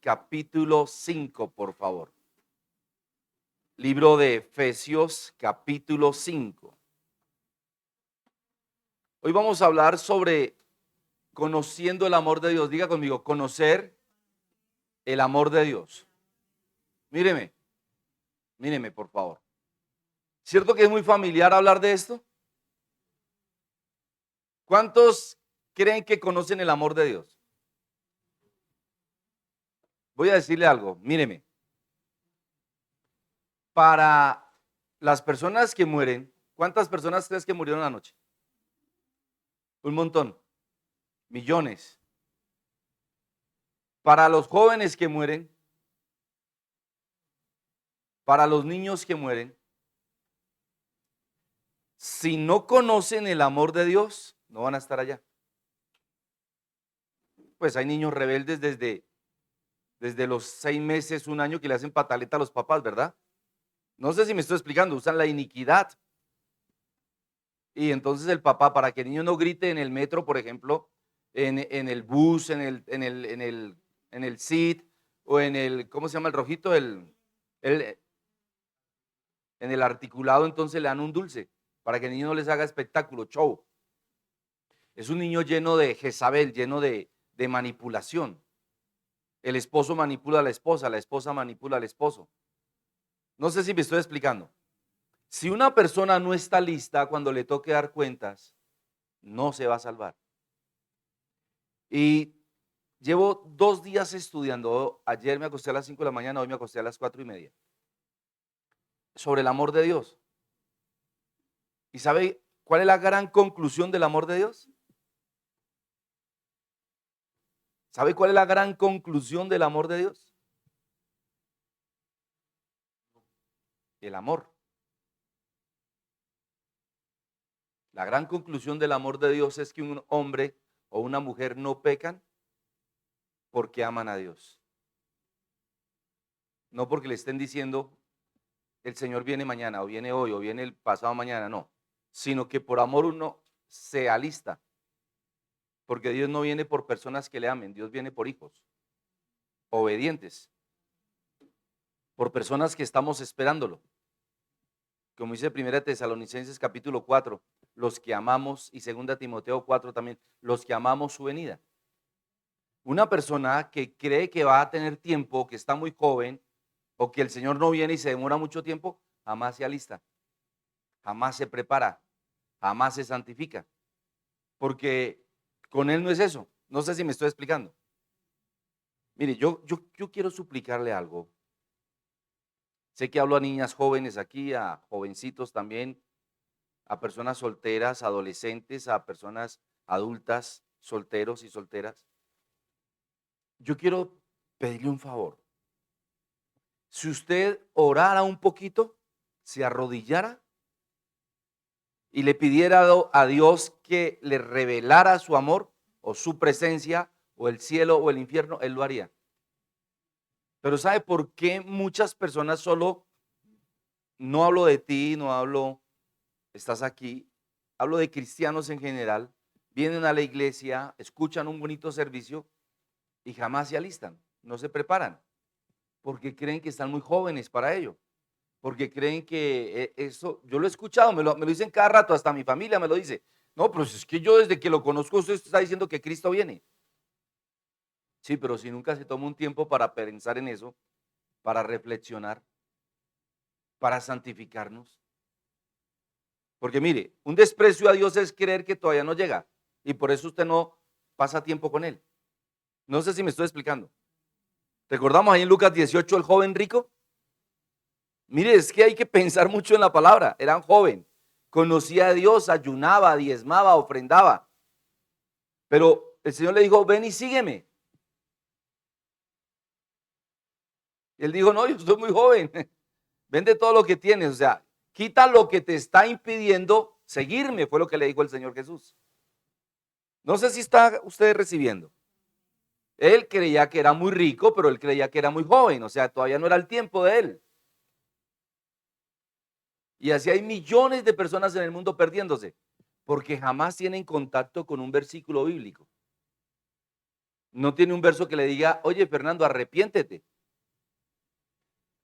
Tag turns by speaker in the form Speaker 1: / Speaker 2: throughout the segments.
Speaker 1: capítulo 5, por favor. Libro de Efesios, capítulo 5. Hoy vamos a hablar sobre conociendo el amor de Dios. Diga conmigo, conocer el amor de Dios. Míreme, por favor. ¿Cierto que es muy familiar hablar de esto? ¿Cuántos creen que conocen el amor de Dios? Voy a decirle algo, míreme. Para las personas que mueren, ¿cuántas personas crees que murieron anoche? Un montón, millones. Para los jóvenes que mueren, para los niños que mueren, si no conocen el amor de Dios, no van a estar allá. Pues hay niños rebeldes desde los 6 meses, un año, que le hacen pataleta a los papás, ¿verdad? No sé si me estoy explicando, usan la iniquidad. Y entonces el papá, para que el niño no grite en el metro, por ejemplo, en el bus, en el SIT, o en el, ¿cómo se llama el rojito? El- en el articulado, entonces le dan un dulce, para que el niño no les haga espectáculo, show. Es un niño lleno de Jezabel, lleno de manipulación. El esposo manipula a la esposa manipula al esposo. No sé si me estoy explicando. Si una persona no está lista cuando le toque dar cuentas, no se va a salvar. Y llevo 2 días estudiando. Ayer me acosté a las 5 de la mañana, hoy me acosté a las 4:30. Sobre el amor de Dios. ¿Y sabe cuál es la gran conclusión del amor de Dios? ¿Sabe cuál es la gran conclusión del amor de Dios? El amor. La gran conclusión del amor de Dios es que un hombre o una mujer no pecan porque aman a Dios. No porque le estén diciendo el Señor viene mañana o viene hoy o viene el pasado mañana, no. Sino que por amor uno se alista. Porque Dios no viene por personas que le amen, Dios viene por hijos obedientes, por personas que estamos esperándolo. Como dice 1 Tesalonicenses capítulo 4, los que amamos, y 2 Timoteo 4 también, los que amamos su venida. Una persona que cree que va a tener tiempo, que está muy joven, o que el Señor no viene y se demora mucho tiempo, jamás se alista, jamás se prepara, jamás se santifica, porque con Él no es eso. No sé si me estoy explicando. Mire, yo quiero suplicarle algo. Sé que hablo a niñas jóvenes aquí, a jovencitos también, a personas solteras, adolescentes, a personas adultas, solteros y solteras. Yo quiero pedirle un favor. Si usted orara un poquito, se arrodillara y le pidiera a Dios que le revelara su amor o su presencia o el cielo o el infierno, Él lo haría. Pero ¿sabe por qué muchas personas solo, no hablo de ti, no hablo, estás aquí, hablo de cristianos en general, vienen a la iglesia, escuchan un bonito servicio y jamás se alistan, no se preparan, porque creen que están muy jóvenes para ello, porque creen que eso, yo lo he escuchado, me lo dicen cada rato, hasta mi familia me lo dice. No, pues es que yo desde que lo conozco, usted está diciendo que Cristo viene. Sí, pero si nunca se toma un tiempo para pensar en eso, para reflexionar, para santificarnos. Porque mire, un desprecio a Dios es creer que todavía no llega y por eso usted no pasa tiempo con Él. No sé si me estoy explicando. Recordamos ahí en Lucas 18 el joven rico. Mire, es que hay que pensar mucho en la palabra. Era un joven, conocía a Dios, ayunaba, diezmaba, ofrendaba. Pero el Señor le dijo, ven y sígueme. Y él dijo, no, yo soy muy joven. Vende todo lo que tienes. O sea, quita lo que te está impidiendo seguirme, fue lo que le dijo el Señor Jesús. No sé si está usted recibiendo. Él creía que era muy rico, pero él creía que era muy joven. O sea, todavía no era el tiempo de él. Y así hay millones de personas en el mundo perdiéndose, porque jamás tienen contacto con un versículo bíblico. No tiene un verso que le diga, oye, Fernando, arrepiéntete.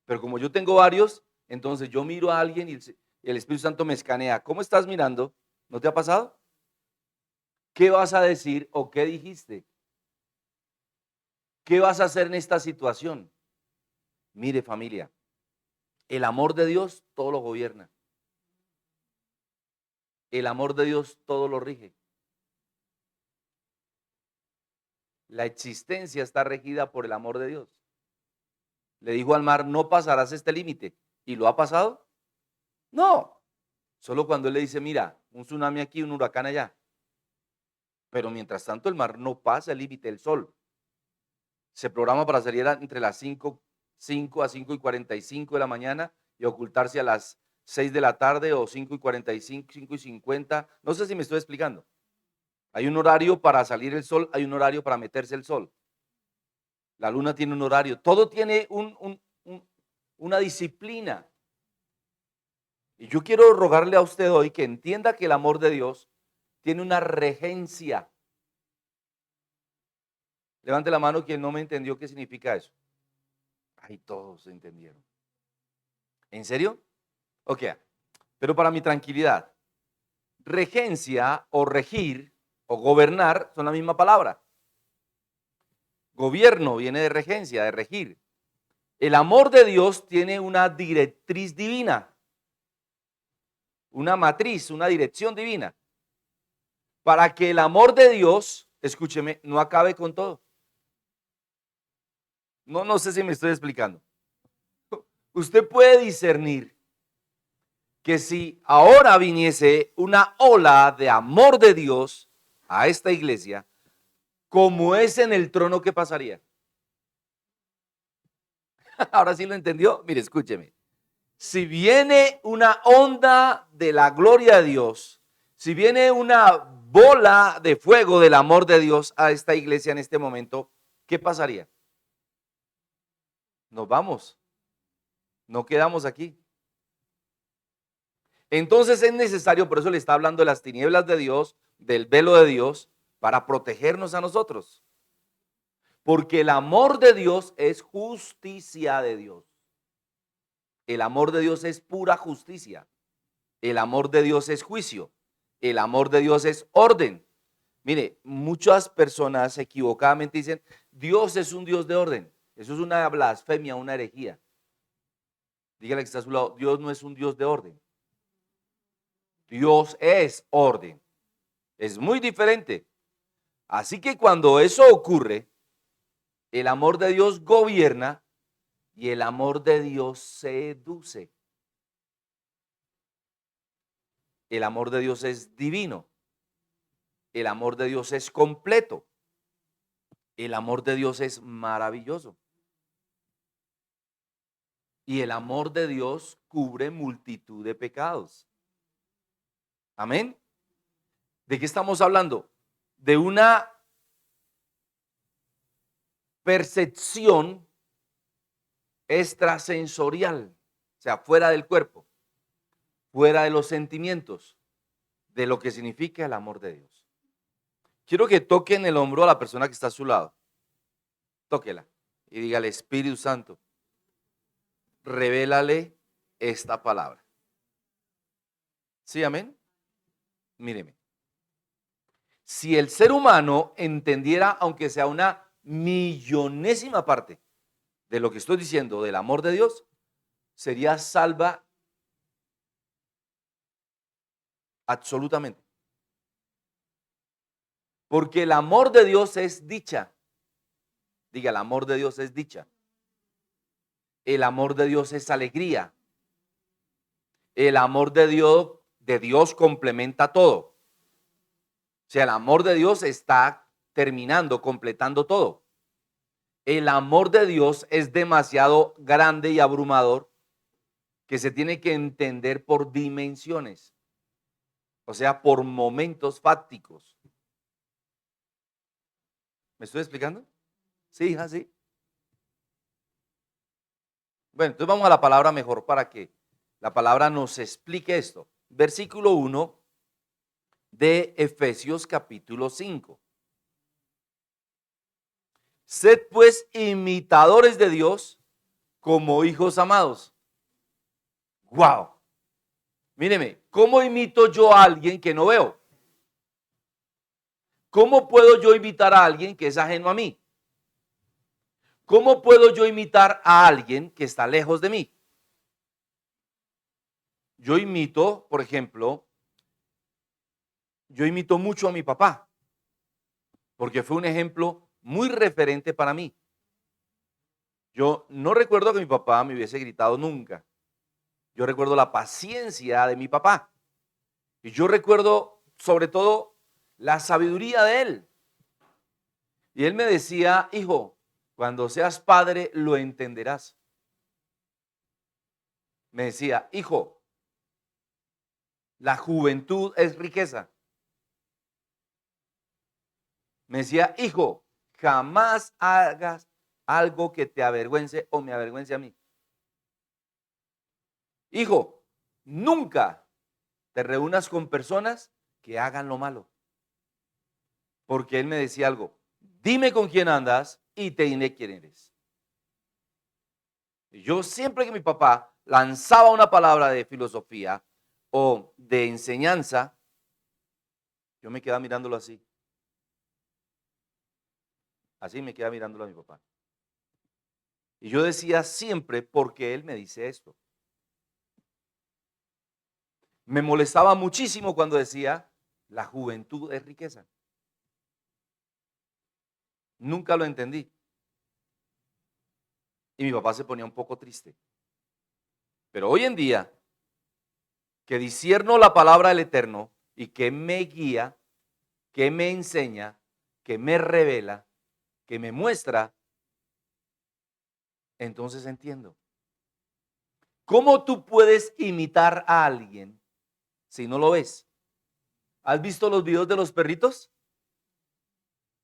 Speaker 1: Pero como yo tengo varios, entonces yo miro a alguien y el Espíritu Santo me escanea. ¿Cómo estás mirando? ¿No te ha pasado? ¿Qué vas a decir o qué dijiste? ¿Qué vas a hacer en esta situación? Mire, familia, el amor de Dios todo lo gobierna. El amor de Dios todo lo rige. La existencia está regida por el amor de Dios. Le dijo al mar, no pasarás este límite. ¿Y lo ha pasado? No. Solo cuando él le dice, mira, un tsunami aquí, un huracán allá. Pero mientras tanto el mar no pasa el límite del sol. Se programa para salir entre las 5 a 5:45 de la mañana y ocultarse a las 6 de la tarde o 5:45, 5:50. No sé si me estoy explicando. Hay un horario para salir el sol, hay un horario para meterse el sol. La luna tiene un horario. Todo tiene una disciplina. Y yo quiero rogarle a usted hoy que entienda que el amor de Dios tiene una regencia. Levante la mano quien no me entendió qué significa eso. Ay, todos entendieron. ¿En serio? Ok. Pero para mi tranquilidad, regencia o regir o gobernar son la misma palabra. Gobierno viene de regencia, de regir. El amor de Dios tiene una directriz divina, una matriz, una dirección divina, para que el amor de Dios, escúcheme, no acabe con todo. No sé si me estoy explicando. Usted puede discernir que si ahora viniese una ola de amor de Dios a esta iglesia, como es en el trono, ¿qué pasaría? Ahora sí lo entendió. Mire, escúcheme. Si viene una onda de la gloria de Dios, si viene una bola de fuego del amor de Dios a esta iglesia en este momento, ¿qué pasaría? Nos vamos, no quedamos aquí. Entonces es necesario, por eso le está hablando de las tinieblas de Dios, del velo de Dios, para protegernos a nosotros. Porque el amor de Dios es justicia de Dios. El amor de Dios es pura justicia. El amor de Dios es juicio. El amor de Dios es orden. Mire, muchas personas equivocadamente dicen, Dios es un Dios de orden. Eso es una blasfemia, una herejía. Dígale que está a su lado, Dios no es un Dios de orden. Dios es orden. Es muy diferente. Así que cuando eso ocurre, el amor de Dios gobierna y el amor de Dios seduce. El amor de Dios es divino. El amor de Dios es completo. El amor de Dios es maravilloso. Y el amor de Dios cubre multitud de pecados. Amén. ¿De qué estamos hablando? De una percepción extrasensorial, o sea, fuera del cuerpo, fuera de los sentimientos, de lo que significa el amor de Dios. Quiero que toquen el hombro a la persona que está a su lado. Tóquela y dígale, Espíritu Santo, revélale esta palabra. ¿Sí, amén? Míreme. Si el ser humano entendiera, aunque sea una millonésima parte de lo que estoy diciendo del amor de Dios, sería salva absolutamente. Porque el amor de Dios es dicha. Diga, el amor de Dios es dicha. El amor de Dios es alegría. El amor de Dios complementa todo. O sea, el amor de Dios está terminando, completando todo. El amor de Dios es demasiado grande y abrumador que se tiene que entender por dimensiones, o sea, por momentos fácticos. ¿Me estoy explicando? Sí, hija, sí. Bueno, entonces vamos a la palabra mejor para que la palabra nos explique esto. Versículo 1 de Efesios capítulo 5. Sed pues imitadores de Dios como hijos amados. ¡Wow! Míreme, ¿cómo imito yo a alguien que no veo? ¿Cómo puedo yo imitar a alguien que es ajeno a mí? ¿Cómo puedo yo imitar a alguien que está lejos de mí? Yo imito, por ejemplo, yo imito mucho a mi papá, porque fue un ejemplo muy referente para mí. Yo no recuerdo que mi papá me hubiese gritado nunca. Yo recuerdo la paciencia de mi papá. Y yo recuerdo, sobre todo, la sabiduría de él. Y él me decía, hijo, cuando seas padre lo entenderás. Me decía, hijo, la juventud es riqueza. Me decía, hijo, jamás hagas algo que te avergüence o me avergüence a mí. Hijo, nunca te reúnas con personas que hagan lo malo. Porque él me decía algo, dime con quién andas y te diré quién eres. Y yo siempre que mi papá lanzaba una palabra de filosofía o de enseñanza, yo me quedaba mirándolo así. Así me quedaba mirándolo a mi papá. Y yo decía siempre, ¿por qué él me dice esto? Me molestaba muchísimo cuando decía, la juventud es riqueza. Nunca lo entendí. Y mi papá se ponía un poco triste. Pero hoy en día, que discierno la palabra del Eterno y que me guía, que me enseña, que me revela, que me muestra, entonces entiendo. ¿Cómo tú puedes imitar a alguien si no lo ves? ¿Has visto los videos de los perritos?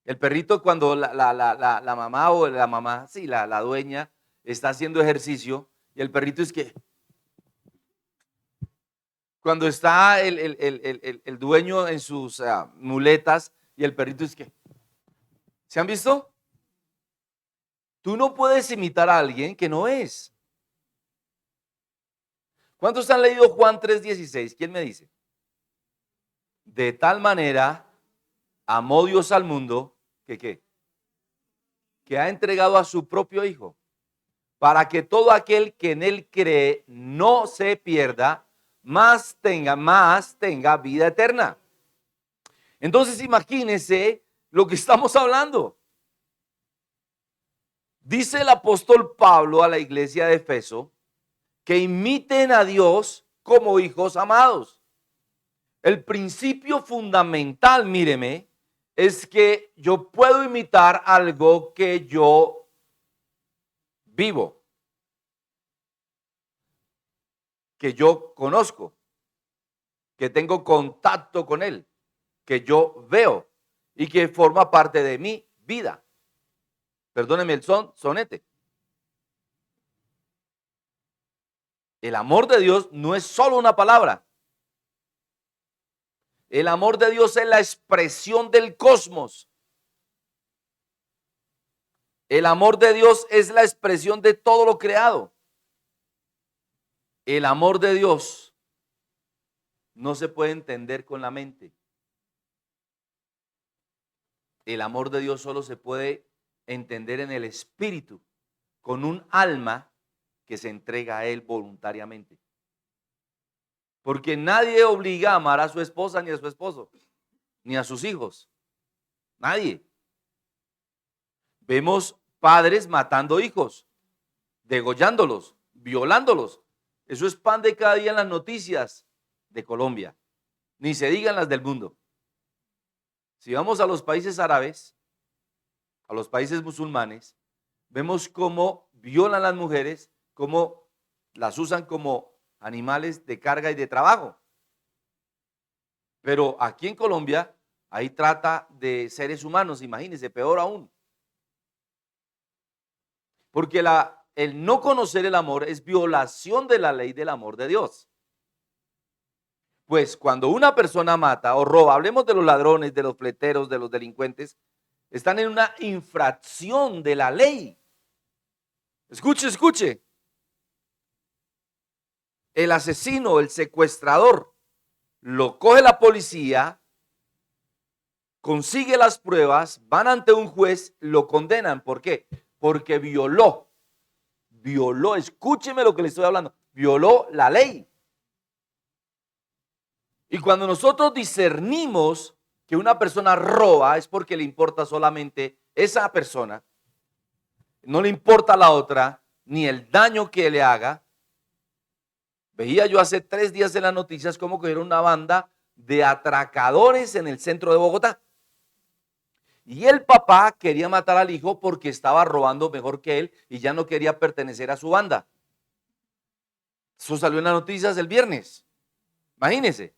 Speaker 1: El perrito cuando la mamá o la mamá, sí, la dueña está haciendo ejercicio y el perrito es que cuando está el dueño en sus muletas y el perrito es que, ¿se han visto? Tú no puedes imitar a alguien que no es. ¿Cuántos han leído Juan 3:16? ¿Quién me dice? De tal manera amó Dios al mundo que ¿qué? Que ha entregado a su propio Hijo, para que todo aquel que en él cree no se pierda, más tenga vida eterna. Entonces imagínense lo que estamos hablando. Dice el apóstol Pablo a la iglesia de Efeso que imiten a Dios como hijos amados. El principio fundamental, míreme, es que yo puedo imitar algo que yo vivo, que yo conozco, que tengo contacto con él, que yo veo y que forma parte de mi vida. Perdónenme el sonete. El amor de Dios no es solo una palabra. El amor de Dios es la expresión del cosmos. El amor de Dios es la expresión de todo lo creado. El amor de Dios no se puede entender con la mente. El amor de Dios solo se puede entender en el espíritu, con un alma que se entrega a Él voluntariamente. Porque nadie obliga a amar a su esposa ni a su esposo, ni a sus hijos. Nadie. Vemos padres matando hijos, degollándolos, violándolos. Eso es pan de cada día en las noticias de Colombia. Ni se digan las del mundo. Si vamos a los países árabes, a los países musulmanes, vemos cómo violan a las mujeres, cómo las usan como animales de carga y de trabajo. Pero aquí en Colombia hay trata de seres humanos, imagínense, peor aún. Porque el no conocer el amor es violación de la ley del amor de Dios. Pues cuando una persona mata o roba, hablemos de los ladrones, de los fleteros, de los delincuentes, Están en una infracción de la ley. Escuche, escuche. El asesino, el secuestrador, lo coge la policía, consigue las pruebas, van ante un juez, lo condenan. ¿Por qué? Porque violó, escúcheme lo que le estoy hablando, violó la ley. Y cuando nosotros discernimos que una persona roba es porque le importa solamente esa persona, no le importa la otra, ni el daño que le haga. Veía yo hace 3 días en las noticias cómo cogieron una banda de atracadores en el centro de Bogotá. Y el papá quería matar al hijo porque estaba robando mejor que él y ya no quería pertenecer a su banda. Eso salió en las noticias el viernes. Imagínense.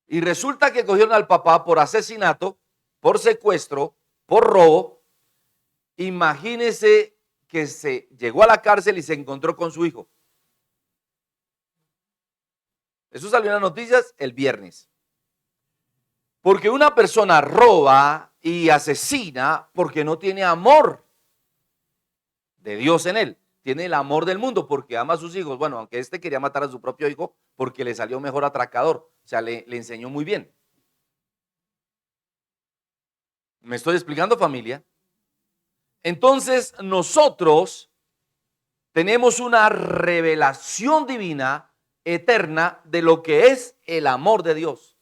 Speaker 1: Y resulta que cogieron al papá por asesinato, por secuestro, por robo. Imagínense que se llegó a la cárcel y se encontró con su hijo. Eso salió en las noticias el viernes. Porque una persona roba y asesina porque no tiene amor de Dios en él. Tiene el amor del mundo porque ama a sus hijos. Bueno, aunque este quería matar a su propio hijo porque le salió mejor atracador. O sea, le enseñó muy bien. ¿Me estoy explicando, familia? Entonces, nosotros tenemos una revelación divina, eterna, de lo que es el amor de Dios.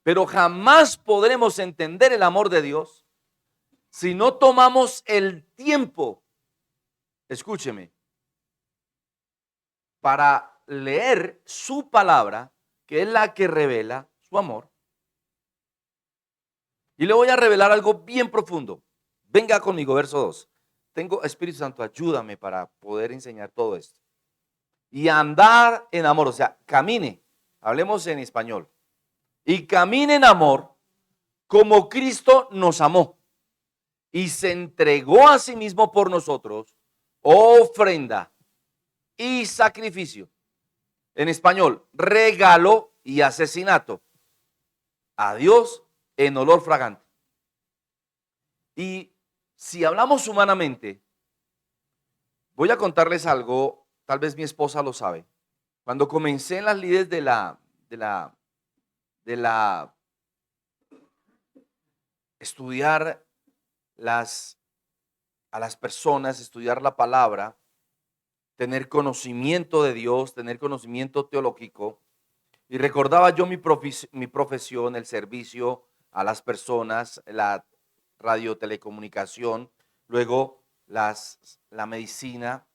Speaker 1: Pero jamás podremos entender el amor de Dios si no tomamos el tiempo, escúcheme, para leer su palabra, que es la que revela su amor. Y le voy a revelar algo bien profundo. Venga conmigo, verso 2. Tengo, Espíritu Santo, ayúdame para poder enseñar todo esto. Y andar en amor, o sea, camine, hablemos en español. Y camine en amor como Cristo nos amó y se entregó a sí mismo por nosotros, ofrenda y sacrificio. En español, regalo y asesinato a Dios en olor fragante. Y si hablamos humanamente, voy a contarles algo, tal vez mi esposa lo sabe. Cuando comencé en las lides de la estudiar a las personas, estudiar la palabra, tener conocimiento de Dios, tener conocimiento teológico, y recordaba yo mi profesión, el servicio a las personas, la radiotelecomunicación, luego la medicina.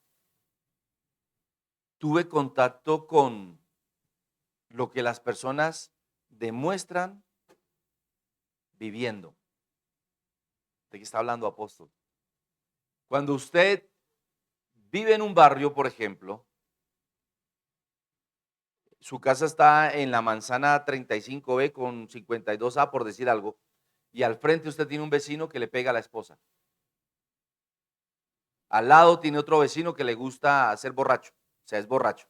Speaker 1: Tuve contacto con lo que las personas demuestran viviendo. ¿De qué está hablando, apóstol? Cuando usted vive en un barrio, por ejemplo, su casa está en la manzana 35B con 52A, por decir algo, y al frente usted tiene un vecino que le pega a la esposa. Al lado tiene otro vecino que le gusta ser borracho, o sea, es borracho.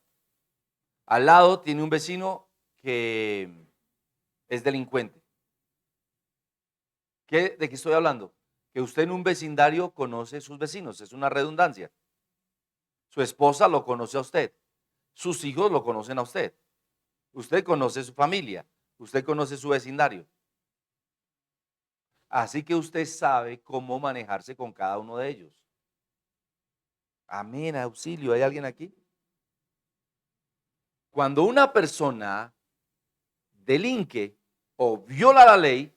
Speaker 1: Al lado tiene un vecino que es delincuente. ¿De qué estoy hablando? Que usted en un vecindario conoce sus vecinos, es una redundancia. Su esposa lo conoce a usted, sus hijos lo conocen a usted, usted conoce su familia, usted conoce su vecindario. Así que usted sabe cómo manejarse con cada uno de ellos. Amén, auxilio, ¿hay alguien aquí? Cuando una persona delinque o viola la ley,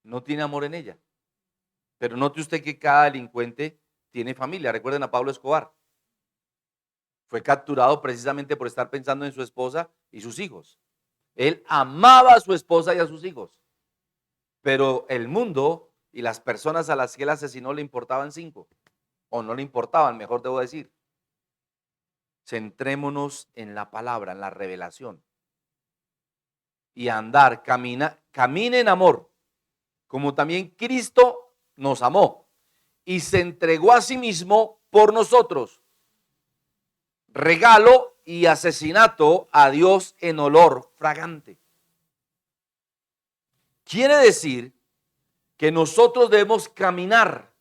Speaker 1: no tiene amor en ella. Pero note usted que cada delincuente tiene familia. Recuerden a Pablo Escobar. Fue capturado precisamente por estar pensando en su esposa y sus hijos. Él amaba a su esposa y a sus hijos. Pero el mundo y las personas a las que él asesinó le importaban 5. O no le importaban, mejor debo decir. Centrémonos en la palabra, en la revelación. Y andar, camine en amor, como también Cristo nos amó y se entregó a sí mismo por nosotros. Regalo y asesinato a Dios en olor fragante. Quiere decir que nosotros debemos caminar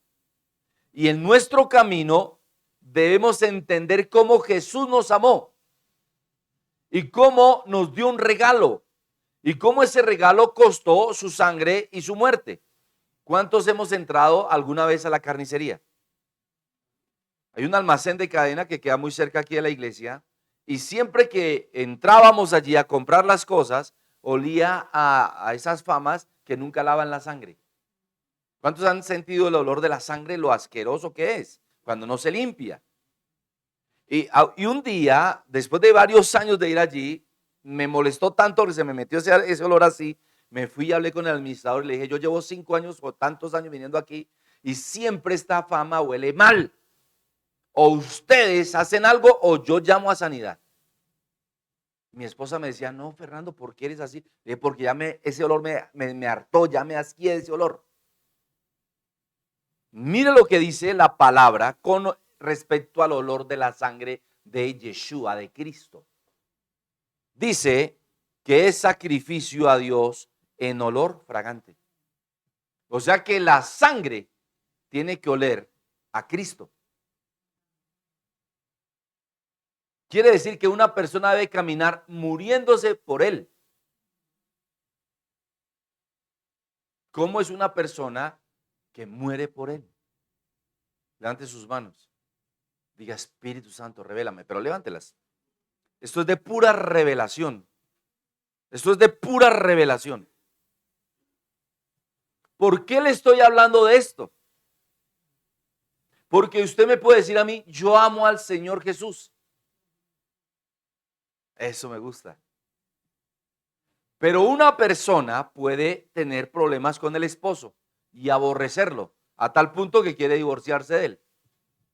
Speaker 1: y en nuestro camino debemos entender cómo Jesús nos amó y cómo nos dio un regalo y cómo ese regalo costó su sangre y su muerte. ¿Cuántos hemos entrado alguna vez a la carnicería? Hay un almacén de cadena que queda muy cerca aquí de la iglesia y siempre que entrábamos allí a comprar las cosas, olía a esas famas que nunca lavan la sangre. ¿Cuántos han sentido el olor de la sangre, lo asqueroso que es cuando no se limpia? Y un día, después de varios años de ir allí, me molestó tanto que se me metió ese olor así. Me fui y hablé con el administrador y le dije, yo llevo 5 años o tantos años viniendo aquí y siempre esta fama huele mal. O ustedes hacen algo o yo llamo a sanidad. Mi esposa me decía, no, Fernando, ¿por qué eres así? Le dije, porque ese olor me hartó, ya me asqué de ese olor. Mire lo que dice la palabra con respecto al olor de la sangre de Yeshua, de Cristo. Dice que es sacrificio a Dios en olor fragante. O sea que la sangre tiene que oler a Cristo. Quiere decir que una persona debe caminar muriéndose por él. ¿Cómo es una persona que muere por él? Levante sus manos. Diga, Espíritu Santo, revélame, pero levántelas. Esto es de pura revelación. Esto es de pura revelación. ¿Por qué le estoy hablando de esto? Porque usted me puede decir a mí, yo amo al Señor Jesús. Eso me gusta. Pero una persona puede tener problemas con el esposo y aborrecerlo a tal punto que quiere divorciarse de él.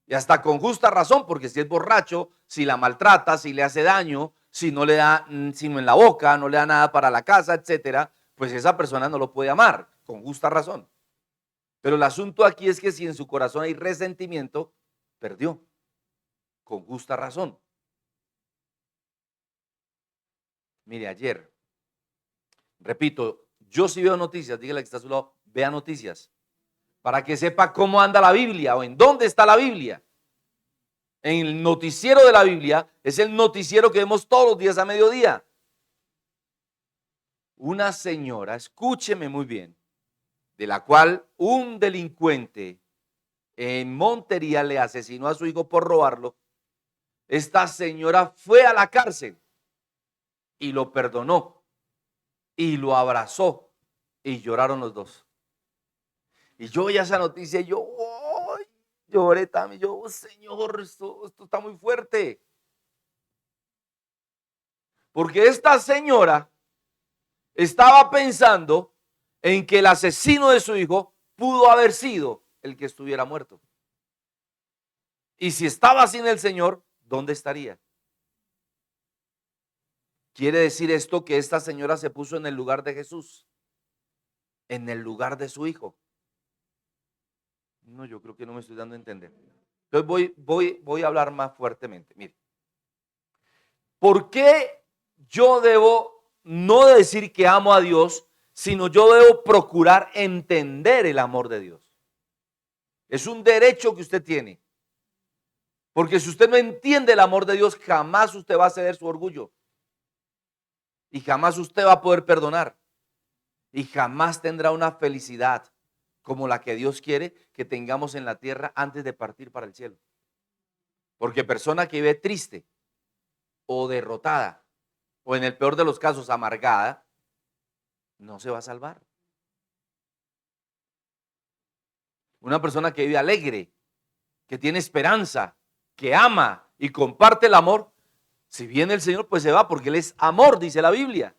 Speaker 1: Y hasta con justa razón, porque si es borracho, si la maltrata, si le hace daño, si no le da sino en la boca, no le da nada para la casa, etcétera, pues esa persona no lo puede amar, con justa razón. Pero el asunto aquí es que si en su corazón hay resentimiento, perdió, con justa razón. Mire, ayer, repito, yo sí veo noticias, dígale que está a su lado, vea noticias, para que sepa cómo anda la Biblia o en dónde está la Biblia. En el noticiero de la Biblia es el noticiero que vemos todos los días a mediodía. Una señora, escúcheme muy bien, de la cual un delincuente en Montería le asesinó a su hijo por robarlo. Esta señora fue a la cárcel y lo perdonó y lo abrazó y lloraron los dos. Y yo oí esa noticia y yo, ¡oh! Lloré también. Yo, oh, Señor, esto está muy fuerte. Porque esta señora estaba pensando en que el asesino de su hijo pudo haber sido el que estuviera muerto. Y si estaba sin el Señor, ¿dónde estaría? Quiere decir esto que esta señora se puso en el lugar de Jesús, en el lugar de su hijo. No, yo creo que no me estoy dando a entender. Entonces voy a hablar más fuertemente. Mire, ¿por qué yo debo no decir que amo a Dios, sino yo debo procurar entender el amor de Dios? Es un derecho que usted tiene. Porque si usted no entiende el amor de Dios, jamás usted va a ceder su orgullo. Y jamás usted va a poder perdonar. Y jamás tendrá una felicidad como la que Dios quiere que tengamos en la tierra antes de partir para el cielo. Porque persona que vive triste o derrotada, o en el peor de los casos amargada, no se va a salvar. Una persona que vive alegre, que tiene esperanza, que ama y comparte el amor, si viene el Señor, pues se va, porque Él es amor, dice la Biblia.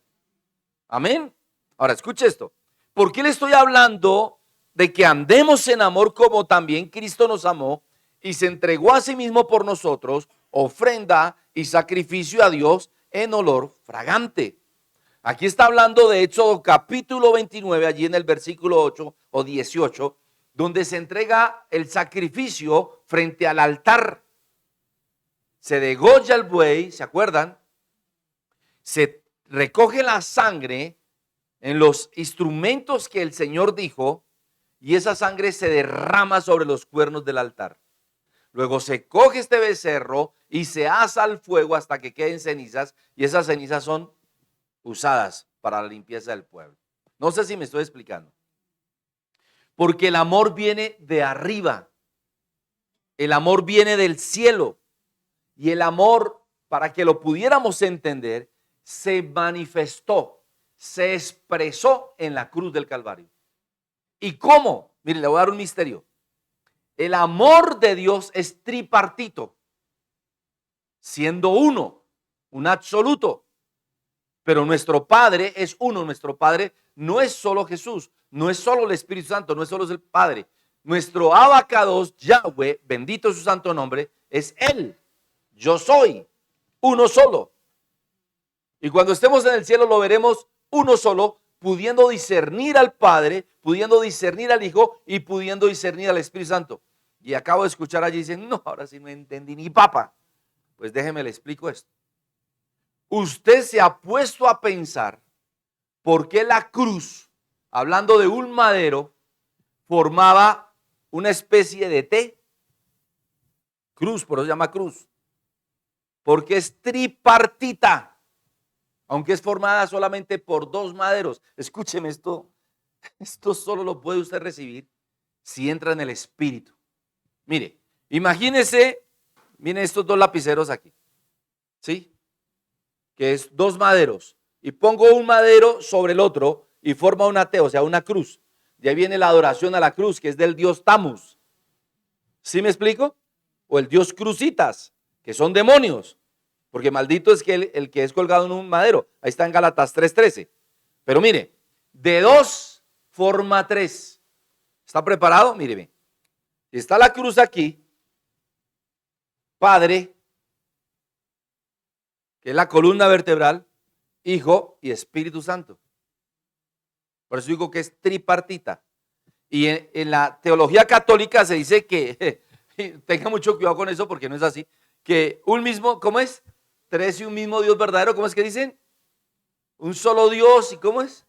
Speaker 1: Amén. Ahora, escuche esto. ¿Por qué le estoy hablando de que andemos en amor como también Cristo nos amó y se entregó a sí mismo por nosotros, ofrenda y sacrificio a Dios en olor fragante? Aquí está hablando de Éxodo capítulo 29, allí en el versículo 8 o 18, donde se entrega el sacrificio frente al altar. Se degolla el buey, ¿se acuerdan? Se recoge la sangre en los instrumentos que el Señor dijo, y esa sangre se derrama sobre los cuernos del altar. Luego se coge este becerro y se asa al fuego hasta que queden cenizas, y esas cenizas son usadas para la limpieza del pueblo. No sé si me estoy explicando. Porque el amor viene de arriba. El amor viene del cielo. Y el amor, para que lo pudiéramos entender, se manifestó, se expresó en la cruz del Calvario. ¿Y cómo? Mire, le voy a dar un misterio. El amor de Dios es tripartito, siendo uno, un absoluto. Pero nuestro Padre es uno. Nuestro Padre no es solo Jesús, no es solo el Espíritu Santo, no es solo el Padre. Nuestro Abacados, Yahweh, bendito su santo nombre, es Él. Yo soy uno solo. Y cuando estemos en el cielo lo veremos uno solo, pudiendo discernir al Padre, pudiendo discernir al Hijo y pudiendo discernir al Espíritu Santo. Y acabo de escuchar allí, dicen, no, ahora sí no entendí ni papa. Pues déjeme le explico esto. Usted se ha puesto a pensar por qué la cruz, hablando de un madero, formaba una especie de T. Cruz, por eso se llama cruz. Porque es tripartita, aunque es formada solamente por dos maderos. Escúcheme esto solo lo puede usted recibir si entra en el Espíritu. Mire, imagínese, miren estos dos lapiceros aquí, ¿sí? Que es dos maderos, y pongo un madero sobre el otro y forma una T, o sea, una cruz. De ahí viene la adoración a la cruz, que es del dios Tamus. ¿Sí me explico? O el dios Crucitas, que son demonios, porque maldito es que el que es colgado en un madero. Ahí está en Gálatas 3:13. Pero mire, de dos forma tres. ¿Está preparado? Míreme. Si está la cruz aquí, Padre, que es la columna vertebral, Hijo y Espíritu Santo. Por eso digo que es tripartita. Y en la teología católica se dice que, tenga mucho cuidado con eso porque no es así, que un mismo, ¿cómo es? Tres y un mismo Dios verdadero, ¿cómo es que dicen? Un solo Dios, ¿y cómo es?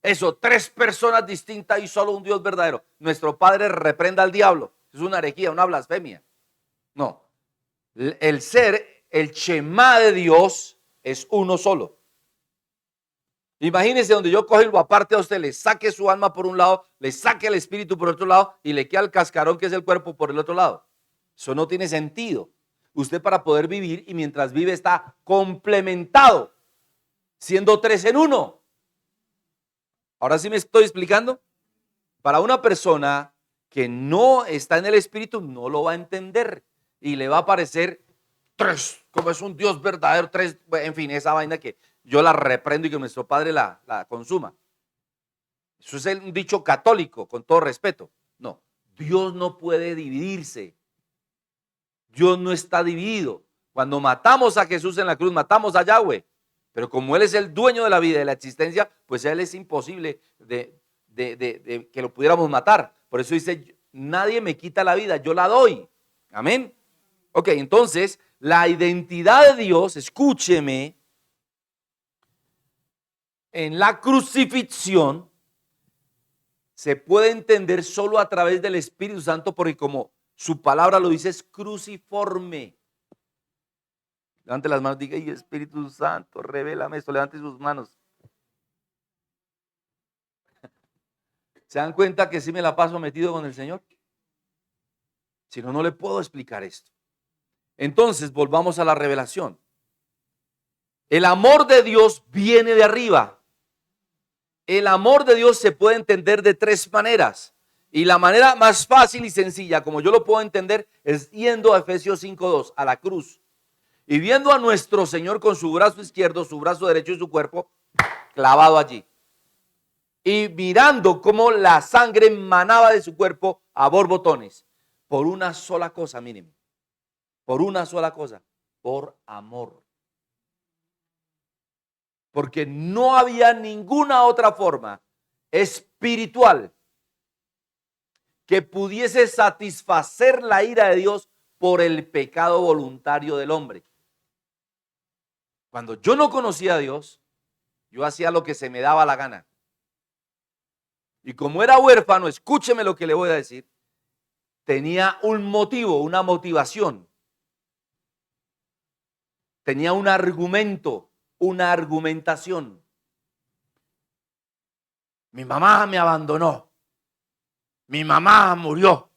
Speaker 1: Eso, tres personas distintas y solo un Dios verdadero. Nuestro Padre reprenda al diablo. Es una herejía, una blasfemia. No. El ser, el Shema de Dios es uno solo. Imagínese donde yo cojo y lo aparte a usted, le saque su alma por un lado, le saque el espíritu por otro lado y le queda el cascarón que es el cuerpo por el otro lado. Eso no tiene sentido. Usted para poder vivir y mientras vive está complementado, siendo tres en uno. Ahora sí me estoy explicando. Para una persona que no está en el espíritu no lo va a entender y le va a parecer tres, como es un Dios verdadero, tres, en fin, esa vaina que yo la reprendo y que nuestro Padre la consuma. Eso es un dicho católico, con todo respeto. No, Dios no puede dividirse. Dios no está dividido. Cuando matamos a Jesús en la cruz, matamos a Yahweh. Pero como Él es el dueño de la vida y de la existencia, pues a Él es imposible de que lo pudiéramos matar. Por eso dice, nadie me quita la vida, yo la doy. Amén. Ok, entonces, la identidad de Dios, escúcheme, en la crucifixión se puede entender solo a través del Espíritu Santo, porque como su palabra lo dice, es cruciforme. Levante las manos, diga, y Espíritu Santo, revélame esto, levante sus manos. ¿Se dan cuenta que sí me la paso metido con el Señor? Si no, no le puedo explicar esto. Entonces, volvamos a la revelación. El amor de Dios viene de arriba. El amor de Dios se puede entender de tres maneras. Y la manera más fácil y sencilla, como yo lo puedo entender, es yendo a Efesios 5:2, a la cruz. Y viendo a nuestro Señor con su brazo izquierdo, su brazo derecho y su cuerpo clavado allí. Y mirando cómo la sangre manaba de su cuerpo a borbotones. Por una sola cosa, miren. Por una sola cosa. Por amor. Porque no había ninguna otra forma espiritual que pudiese satisfacer la ira de Dios por el pecado voluntario del hombre. Cuando yo no conocía a Dios, Yo hacía lo que se me daba la gana. Y como era huérfano, escúcheme lo que le voy a decir, tenía un motivo, una motivación. Tenía un argumento, una argumentación. Mi mamá me abandonó. Mi mamá murió.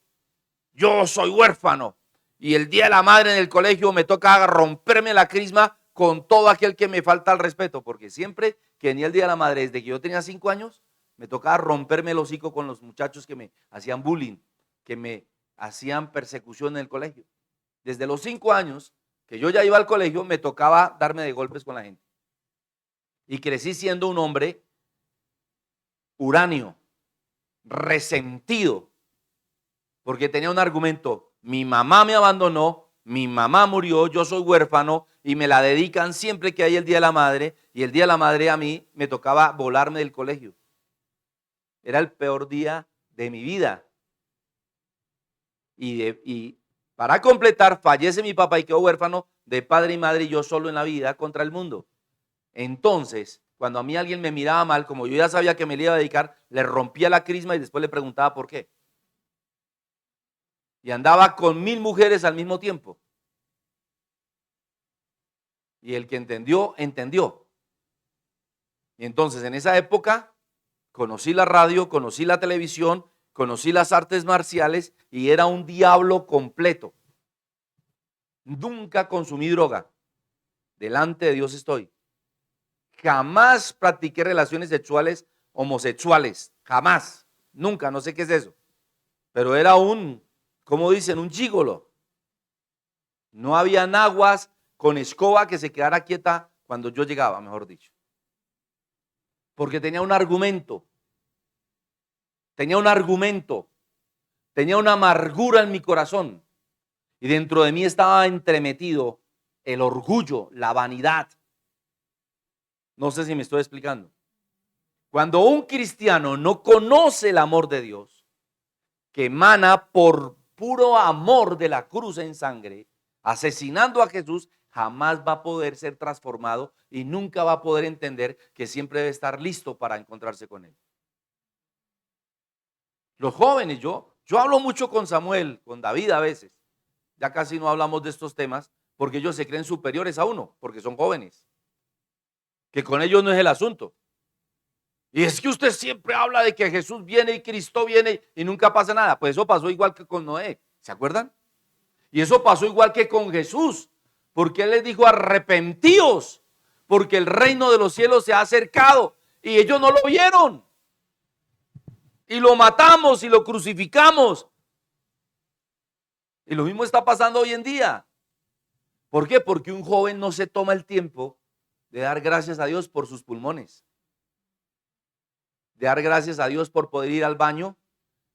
Speaker 1: Yo soy huérfano. Y el día de la madre en el colegio me toca romperme la crisma con todo aquel que me falta el respeto. Porque siempre que venía el día de la madre, desde que yo tenía 5 años, me tocaba romperme el hocico con los muchachos que me hacían bullying, que me hacían persecución en el colegio. Desde los 5 años que yo ya iba al colegio, me tocaba darme de golpes con la gente. Y crecí siendo un hombre huraño, resentido, porque tenía un argumento: mi mamá me abandonó, mi mamá murió, yo soy huérfano y me la dedican siempre que hay el Día de la Madre, y el Día de la Madre a mí me tocaba volarme del colegio. Era el peor día de mi vida. Y para completar, fallece mi papá y quedó huérfano de padre y madre, y yo solo en la vida contra el mundo. Entonces, cuando a mí alguien me miraba mal, como yo ya sabía que me le iba a dedicar, le rompía la crisma y después le preguntaba por qué. Y andaba con 1000 mujeres al mismo tiempo. Y el que entendió, entendió. Y entonces en esa época conocí la radio, conocí la televisión, conocí las artes marciales y era un diablo completo. Nunca consumí droga. Delante de Dios estoy. Jamás practiqué relaciones sexuales homosexuales. Jamás. Nunca. No sé qué es eso. Pero era como dicen, un gigolo. No había naguas con escoba que se quedara quieta cuando yo llegaba, mejor dicho. Porque tenía un argumento. Tenía un argumento. Tenía una amargura en mi corazón. Y dentro de mí estaba entremetido el orgullo, la vanidad. No sé si me estoy explicando. Cuando un cristiano no conoce el amor de Dios, que emana por puro amor de la cruz en sangre, asesinando a Jesús, jamás va a poder ser transformado y nunca va a poder entender que siempre debe estar listo para encontrarse con Él. Los jóvenes, yo hablo mucho con Samuel, con David a veces. Ya casi no hablamos de estos temas porque ellos se creen superiores a uno, porque son jóvenes. Que con ellos no es el asunto. Y es que usted siempre habla de que Jesús viene y Cristo viene y nunca pasa nada. Pues eso pasó igual que con Noé, ¿se acuerdan? Y eso pasó igual que con Jesús, porque Él les dijo: arrepentíos, porque el reino de los cielos se ha acercado. Y ellos no lo vieron. Y lo matamos y lo crucificamos. Y lo mismo está pasando hoy en día. ¿Por qué? Porque un joven no se toma el tiempo de dar gracias a Dios por sus pulmones. De dar gracias a Dios por poder ir al baño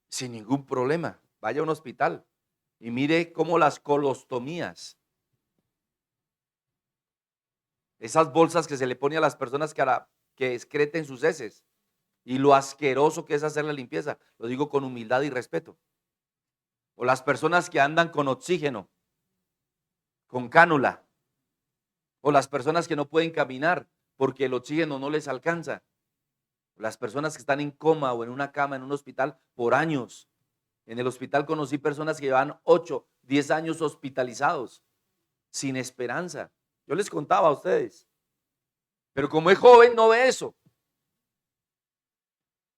Speaker 1: sin ningún problema. Vaya a un hospital y mire cómo las colostomías, esas bolsas que se le pone a las personas que excreten sus heces, y lo asqueroso que es hacer la limpieza, lo digo con humildad y respeto. O las personas que andan con oxígeno, con cánula, o las personas que no pueden caminar porque el oxígeno no les alcanza. Las personas que están en coma o en una cama en un hospital por años. En el hospital conocí personas que llevan 8, 10 años hospitalizados, sin esperanza. Yo les contaba a ustedes. Pero como es joven, no ve eso.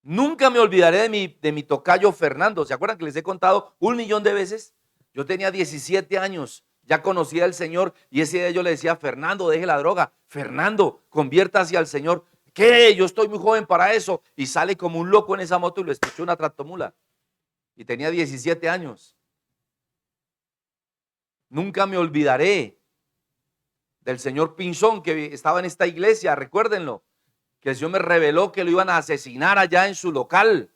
Speaker 1: Nunca me olvidaré de mi tocayo Fernando. ¿Se acuerdan que les he contado 1.000.000 de veces? Yo tenía 17 años, ya conocía al Señor, y ese día yo le decía: Fernando, deje la droga. Fernando, conviértase al Señor. ¿Qué? Yo estoy muy joven para eso. Y sale como un loco en esa moto y lo escuchó una tractomula. Y tenía 17 años. Nunca me olvidaré del señor Pinzón, que estaba en esta iglesia, recuérdenlo, que el Señor me reveló que lo iban a asesinar allá en su local.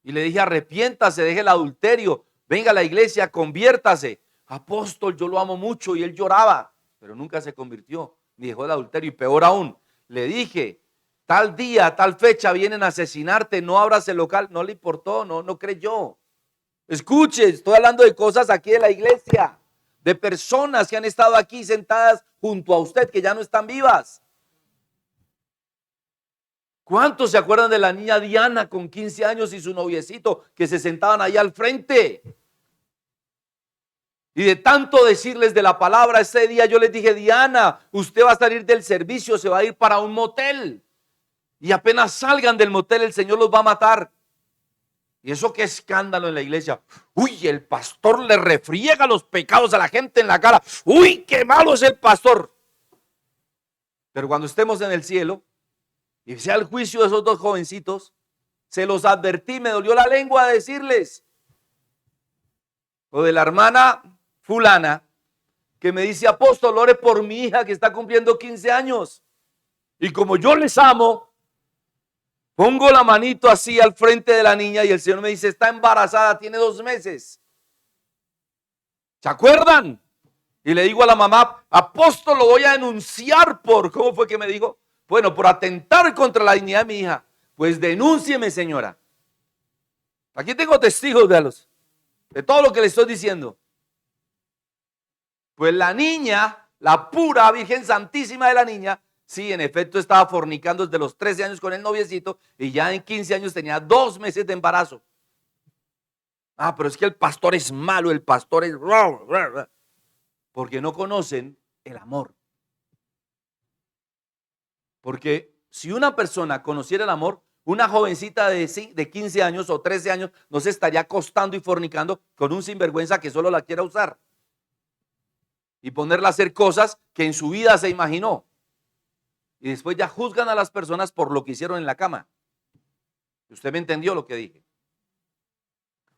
Speaker 1: Y le dije: arrepiéntase, deje el adulterio, venga a la iglesia, conviértase. Apóstol, yo lo amo mucho. Y él lloraba, pero nunca se convirtió, ni dejó el adulterio. Y peor aún, le dije: tal día, tal fecha vienen a asesinarte, no abras el local. No le importó, no creyó. Escuche, estoy hablando de cosas aquí de la iglesia, de personas que han estado aquí sentadas junto a usted, que ya no están vivas. ¿Cuántos se acuerdan de la niña Diana con 15 años y su noviecito que se sentaban ahí al frente? Y de tanto decirles de la palabra, ese día yo les dije: Diana, usted va a salir del servicio, se va a ir para un motel. Y apenas salgan del motel, el Señor los va a matar. Y eso qué escándalo en la iglesia. Uy, el pastor le refriega los pecados a la gente en la cara. Uy, qué malo es el pastor. Pero cuando estemos en el cielo y sea el juicio de esos dos jovencitos, se los advertí, me dolió la lengua de decirles. O de la hermana fulana que me dice: apóstol, ore por mi hija que está cumpliendo 15 años. Y como yo les amo, pongo la manito así al frente de la niña y el Señor me dice: está embarazada, tiene 2 meses. ¿Se acuerdan? Y le digo a la mamá: apóstol, lo voy a denunciar por, ¿cómo fue que me dijo? Bueno, por atentar contra la dignidad de mi hija. Pues denúncieme, señora. Aquí tengo testigos, véalos, de todo lo que le estoy diciendo. Pues la niña, la pura Virgen Santísima de la niña, sí, en efecto estaba fornicando desde los 13 años con el noviecito y ya en 15 años tenía 2 meses de embarazo. Ah, pero es que el pastor es malo, el pastor es... Porque no conocen el amor. Porque si una persona conociera el amor, una jovencita de 15 años o 13 años no se estaría acostando y fornicando con un sinvergüenza que solo la quiera usar y ponerla a hacer cosas que en su vida se imaginó. Y después ya juzgan a las personas por lo que hicieron en la cama. Usted me entendió lo que dije.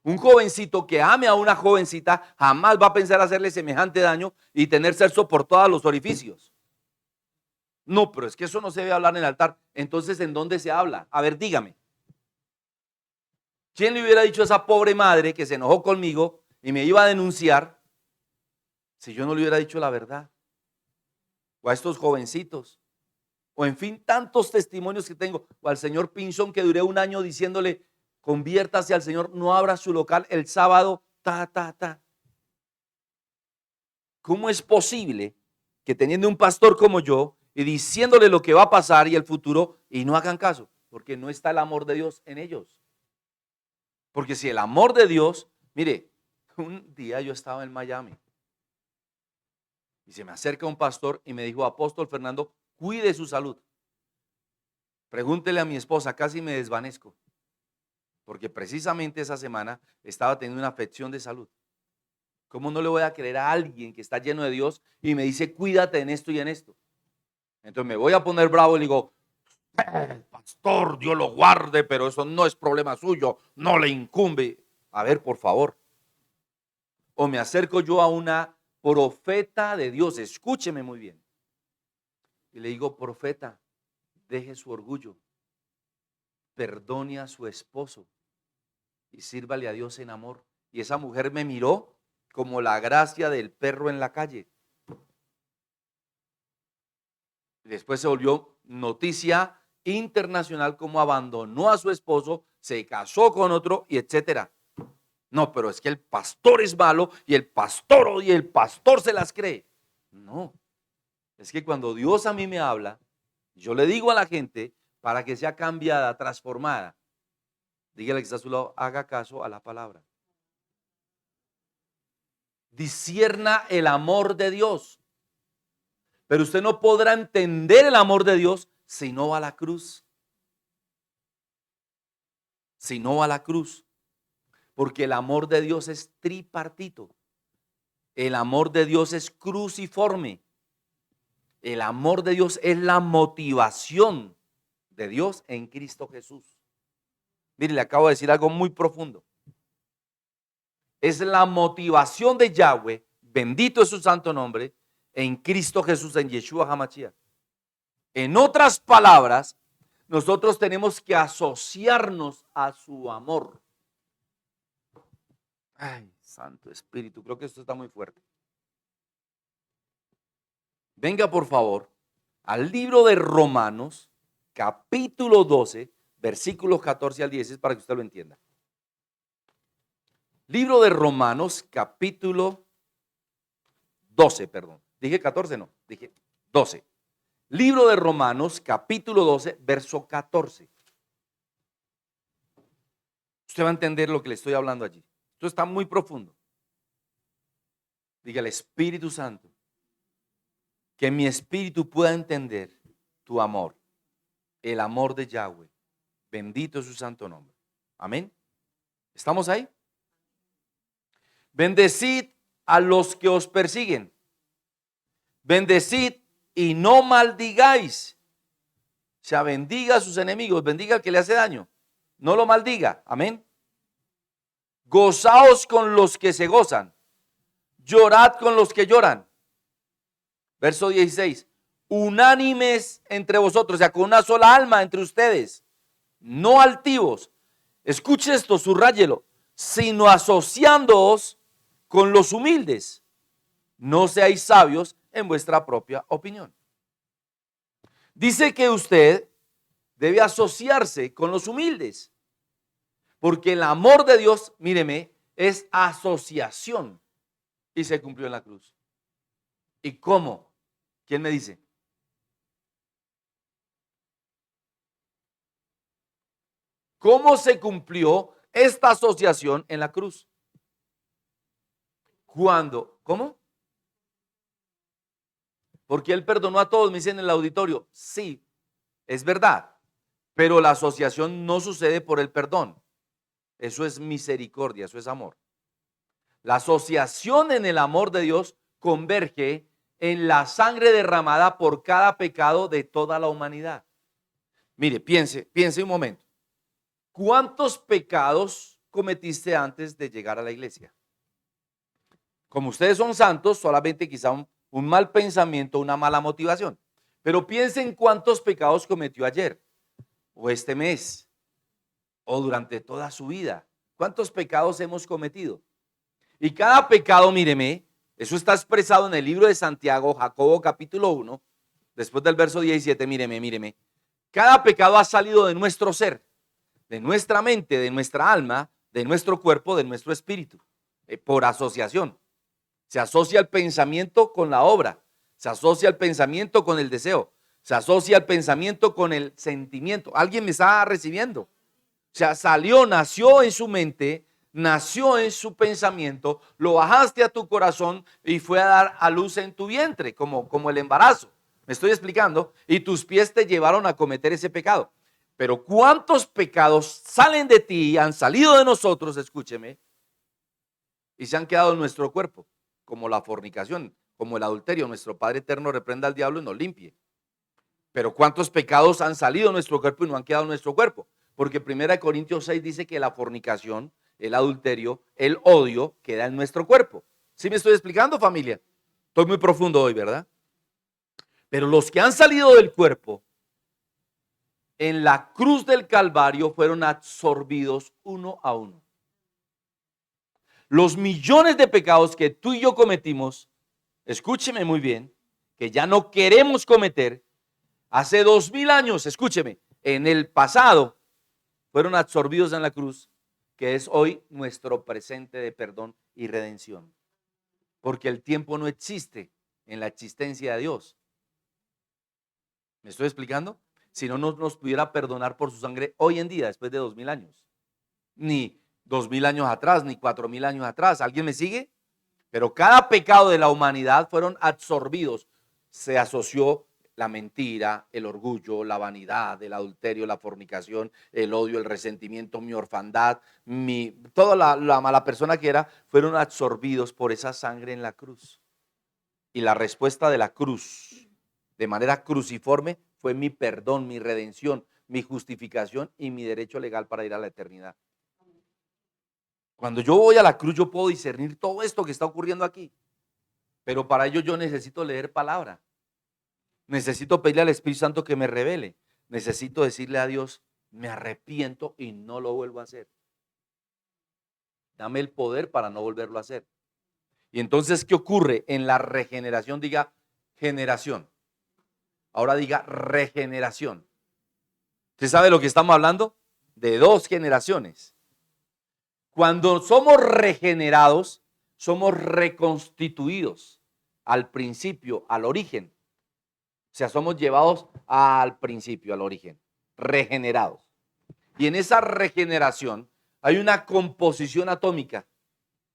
Speaker 1: Un jovencito que ame a una jovencita jamás va a pensar hacerle semejante daño y tener sexo por todos los orificios. No, pero es que eso no se debe hablar en el altar. Entonces, ¿en dónde se habla? A ver, dígame. ¿Quién le hubiera dicho a esa pobre madre que se enojó conmigo y me iba a denunciar si yo no le hubiera dicho la verdad? O a estos jovencitos. O en fin, tantos testimonios que tengo. O al señor Pinzón, que duré 1 año diciéndole: conviértase al Señor, no abra su local el sábado, ¿Cómo es posible que teniendo un pastor como yo y diciéndole lo que va a pasar y el futuro, y no hagan caso? Porque no está el amor de Dios en ellos. Porque si el amor de Dios, mire, un día yo estaba en Miami y se me acerca un pastor y me dijo: apóstol Fernando, cuide su salud. Pregúntele a mi esposa, casi me desvanezco. Porque precisamente esa semana estaba teniendo una afección de salud. ¿Cómo no le voy a creer a alguien que está lleno de Dios y me dice: cuídate en esto y en esto? Entonces me voy a poner bravo y le digo: pastor, Dios lo guarde, pero eso no es problema suyo, no le incumbe. A ver, por favor. O me acerco yo a una profeta de Dios, escúcheme muy bien, y le digo: profeta, deje su orgullo, perdone a su esposo y sírvale a Dios en amor. Y esa mujer me miró como la gracia del perro en la calle. Después se volvió noticia internacional como abandonó a su esposo, se casó con otro y etcétera. No, pero es que el pastor es malo y el pastor odia y el pastor se las cree. No, es que cuando Dios a mí me habla, yo le digo a la gente para que sea cambiada, transformada. Dígale que está a su lado: haga caso a la palabra. Discierna el amor de Dios. Pero usted no podrá entender el amor de Dios si no va a la cruz. Si no va a la cruz. Porque el amor de Dios es tripartito. El amor de Dios es cruciforme. El amor de Dios es la motivación de Dios en Cristo Jesús. Mire, le acabo de decir algo muy profundo. Es la motivación de Yahweh, bendito es su santo nombre, en Cristo Jesús, en Yeshua HaMashiach. En otras palabras, nosotros tenemos que asociarnos a su amor. Ay, Santo Espíritu, creo que esto está muy fuerte. Venga, por favor, al libro de Romanos, capítulo 12, versículos 14 al 16, para que usted lo entienda. Libro de Romanos, capítulo 12, perdón. Dije 14, no, dije 12. Libro de Romanos, capítulo 12, verso 14. Usted va a entender lo que le estoy hablando allí. Esto está muy profundo. Diga el Espíritu Santo, que mi espíritu pueda entender tu amor, el amor de Yahweh. Bendito es su santo nombre. Amén. ¿Estamos ahí? Bendecid a los que os persiguen. Bendecid y no maldigáis. O sea, bendiga a sus enemigos, bendiga al que le hace daño. No lo maldiga. Amén. Gozaos con los que se gozan. Llorad con los que lloran. Verso 16. Unánimes entre vosotros, o sea, con una sola alma entre ustedes. No altivos. Escuche esto, subráyelo. Sino asociándoos con los humildes. No seáis sabios en vuestra propia opinión. Dice que usted debe asociarse con los humildes. Porque el amor de Dios, míreme, es asociación. Y se cumplió en la cruz. ¿Y cómo? ¿Quién me dice? ¿Cómo se cumplió esta asociación en la cruz? ¿Cuándo? ¿Cómo? Porque Él perdonó a todos, me dicen en el auditorio. Sí, es verdad. Pero la asociación no sucede por el perdón. Eso es misericordia, eso es amor. La asociación en el amor de Dios converge en la sangre derramada por cada pecado de toda la humanidad. Mire, piense un momento. ¿Cuántos pecados cometiste antes de llegar a la iglesia? Como ustedes son santos, solamente quizá un mal pensamiento, una mala motivación. Pero piensen cuántos pecados cometió ayer, o este mes, o durante toda su vida. ¿Cuántos pecados hemos cometido? Y cada pecado, míreme, eso está expresado en el libro de Santiago, Jacobo capítulo 1, después del verso 17, míreme. Cada pecado ha salido de nuestro ser, de nuestra mente, de nuestra alma, de nuestro cuerpo, de nuestro espíritu, por asociación. Se asocia el pensamiento con la obra, se asocia el pensamiento con el deseo, se asocia el pensamiento con el sentimiento. ¿Alguien me está recibiendo? O sea, nació en su mente, nació en su pensamiento, lo bajaste a tu corazón y fue a dar a luz en tu vientre, como el embarazo. ¿Me estoy explicando? Y tus pies te llevaron a cometer ese pecado. Pero ¿cuántos pecados salen de ti, han salido de nosotros, escúcheme, y se han quedado en nuestro cuerpo? Como la fornicación, como el adulterio. Nuestro Padre eterno reprenda al diablo y nos limpie. Pero ¿cuántos pecados han salido de nuestro cuerpo y no han quedado en nuestro cuerpo? Porque 1 Corintios 6 dice que la fornicación, el adulterio, el odio queda en nuestro cuerpo. ¿Sí me estoy explicando, familia? Estoy muy profundo hoy, ¿verdad? Pero los que han salido del cuerpo en la cruz del Calvario fueron absorbidos uno a uno. Los millones de pecados que tú y yo cometimos, escúcheme muy bien, que ya no queremos cometer, hace 2000 años, escúcheme, en el pasado, fueron absorbidos en la cruz, que es hoy nuestro presente de perdón y redención. Porque el tiempo no existe en la existencia de Dios. ¿Me estoy explicando? Si no nos pudiera perdonar por su sangre hoy en día, después de 2000 años. Ni 2000 años atrás, ni 4000 años atrás. ¿Alguien me sigue? Pero cada pecado de la humanidad fueron absorbidos. Se asoció la mentira, el orgullo, la vanidad, el adulterio, la fornicación, el odio, el resentimiento, mi orfandad, toda la mala persona que era, fueron absorbidos por esa sangre en la cruz. Y la respuesta de la cruz, de manera cruciforme, fue mi perdón, mi redención, mi justificación y mi derecho legal para ir a la eternidad. Cuando yo voy a la cruz, yo puedo discernir todo esto que está ocurriendo aquí. Pero para ello yo necesito leer palabra. Necesito pedirle al Espíritu Santo que me revele. Necesito decirle a Dios, me arrepiento y no lo vuelvo a hacer. Dame el poder para no volverlo a hacer. Y entonces, ¿qué ocurre? En la regeneración, diga generación. Ahora diga regeneración. ¿Usted sabe de lo que estamos hablando? De 2 generaciones. Cuando somos regenerados, somos reconstituidos al principio, al origen. O sea, somos llevados al principio, al origen, regenerados. Y en esa regeneración hay una composición atómica,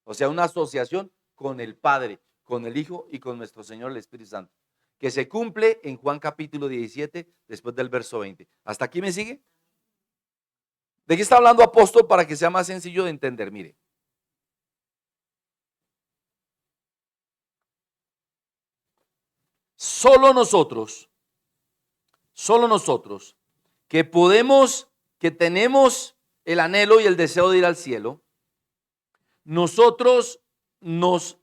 Speaker 1: o sea, una asociación con el Padre, con el Hijo y con nuestro Señor el Espíritu Santo, que se cumple en Juan capítulo 17, después del verso 20. ¿Hasta aquí me sigue? ¿De qué está hablando apóstol para que sea más sencillo de entender? Mire. Solo nosotros, que podemos, que tenemos el anhelo y el deseo de ir al cielo, nosotros nos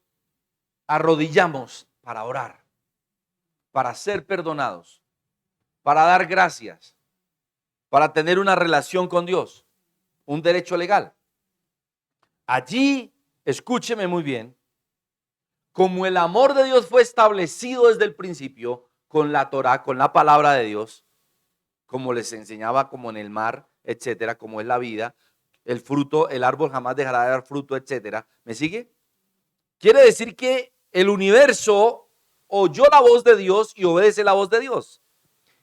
Speaker 1: arrodillamos para orar, para ser perdonados, para dar gracias, para tener una relación con Dios, un derecho legal. Allí, escúcheme muy bien, como el amor de Dios fue establecido desde el principio con la Torá, con la palabra de Dios, como les enseñaba, como en el mar, etcétera, como es la vida, el fruto, el árbol jamás dejará de dar fruto, etcétera. ¿Me sigue? Quiere decir que el universo oyó la voz de Dios y obedece la voz de Dios.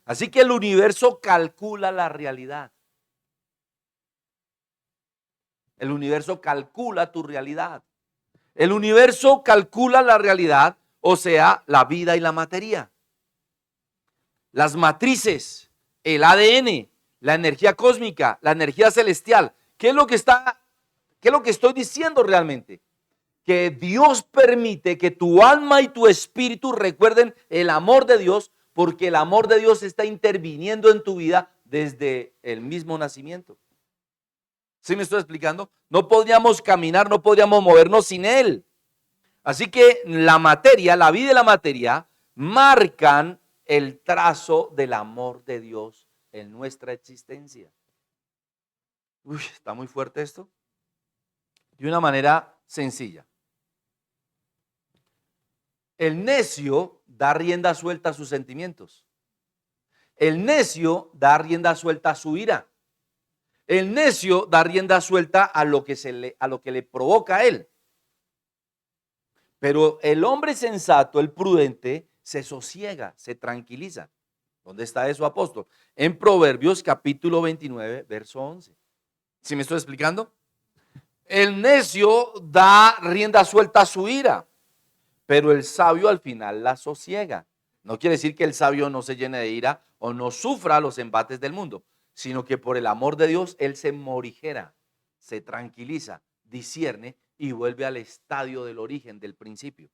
Speaker 1: Así que el universo calcula la realidad. El universo calcula tu realidad. El universo calcula la realidad, o sea, la vida y la materia. Las matrices, el ADN, la energía cósmica, la energía celestial. ¿Qué es lo que estoy diciendo realmente? Que Dios permite que tu alma y tu espíritu recuerden el amor de Dios, porque el amor de Dios está interviniendo en tu vida desde el mismo nacimiento. ¿Sí me estoy explicando? No podríamos caminar, no podríamos movernos sin Él. Así que la materia, la vida y la materia marcan el trazo del amor de Dios en nuestra existencia. Uy, está muy fuerte esto. De una manera sencilla. El necio da rienda suelta a sus sentimientos. El necio da rienda suelta a su ira. El necio da rienda suelta a lo que le provoca a él. Pero el hombre sensato, el prudente, se sosiega, se tranquiliza. ¿Dónde está eso, apóstol? En Proverbios capítulo 29, verso 11. ¿Sí me estoy explicando? El necio da rienda suelta a su ira, pero el sabio al final la sosiega. No quiere decir que el sabio no se llene de ira o no sufra los embates del mundo, sino que por el amor de Dios él se morigera, se tranquiliza, discierne y vuelve al estadio del origen, del principio.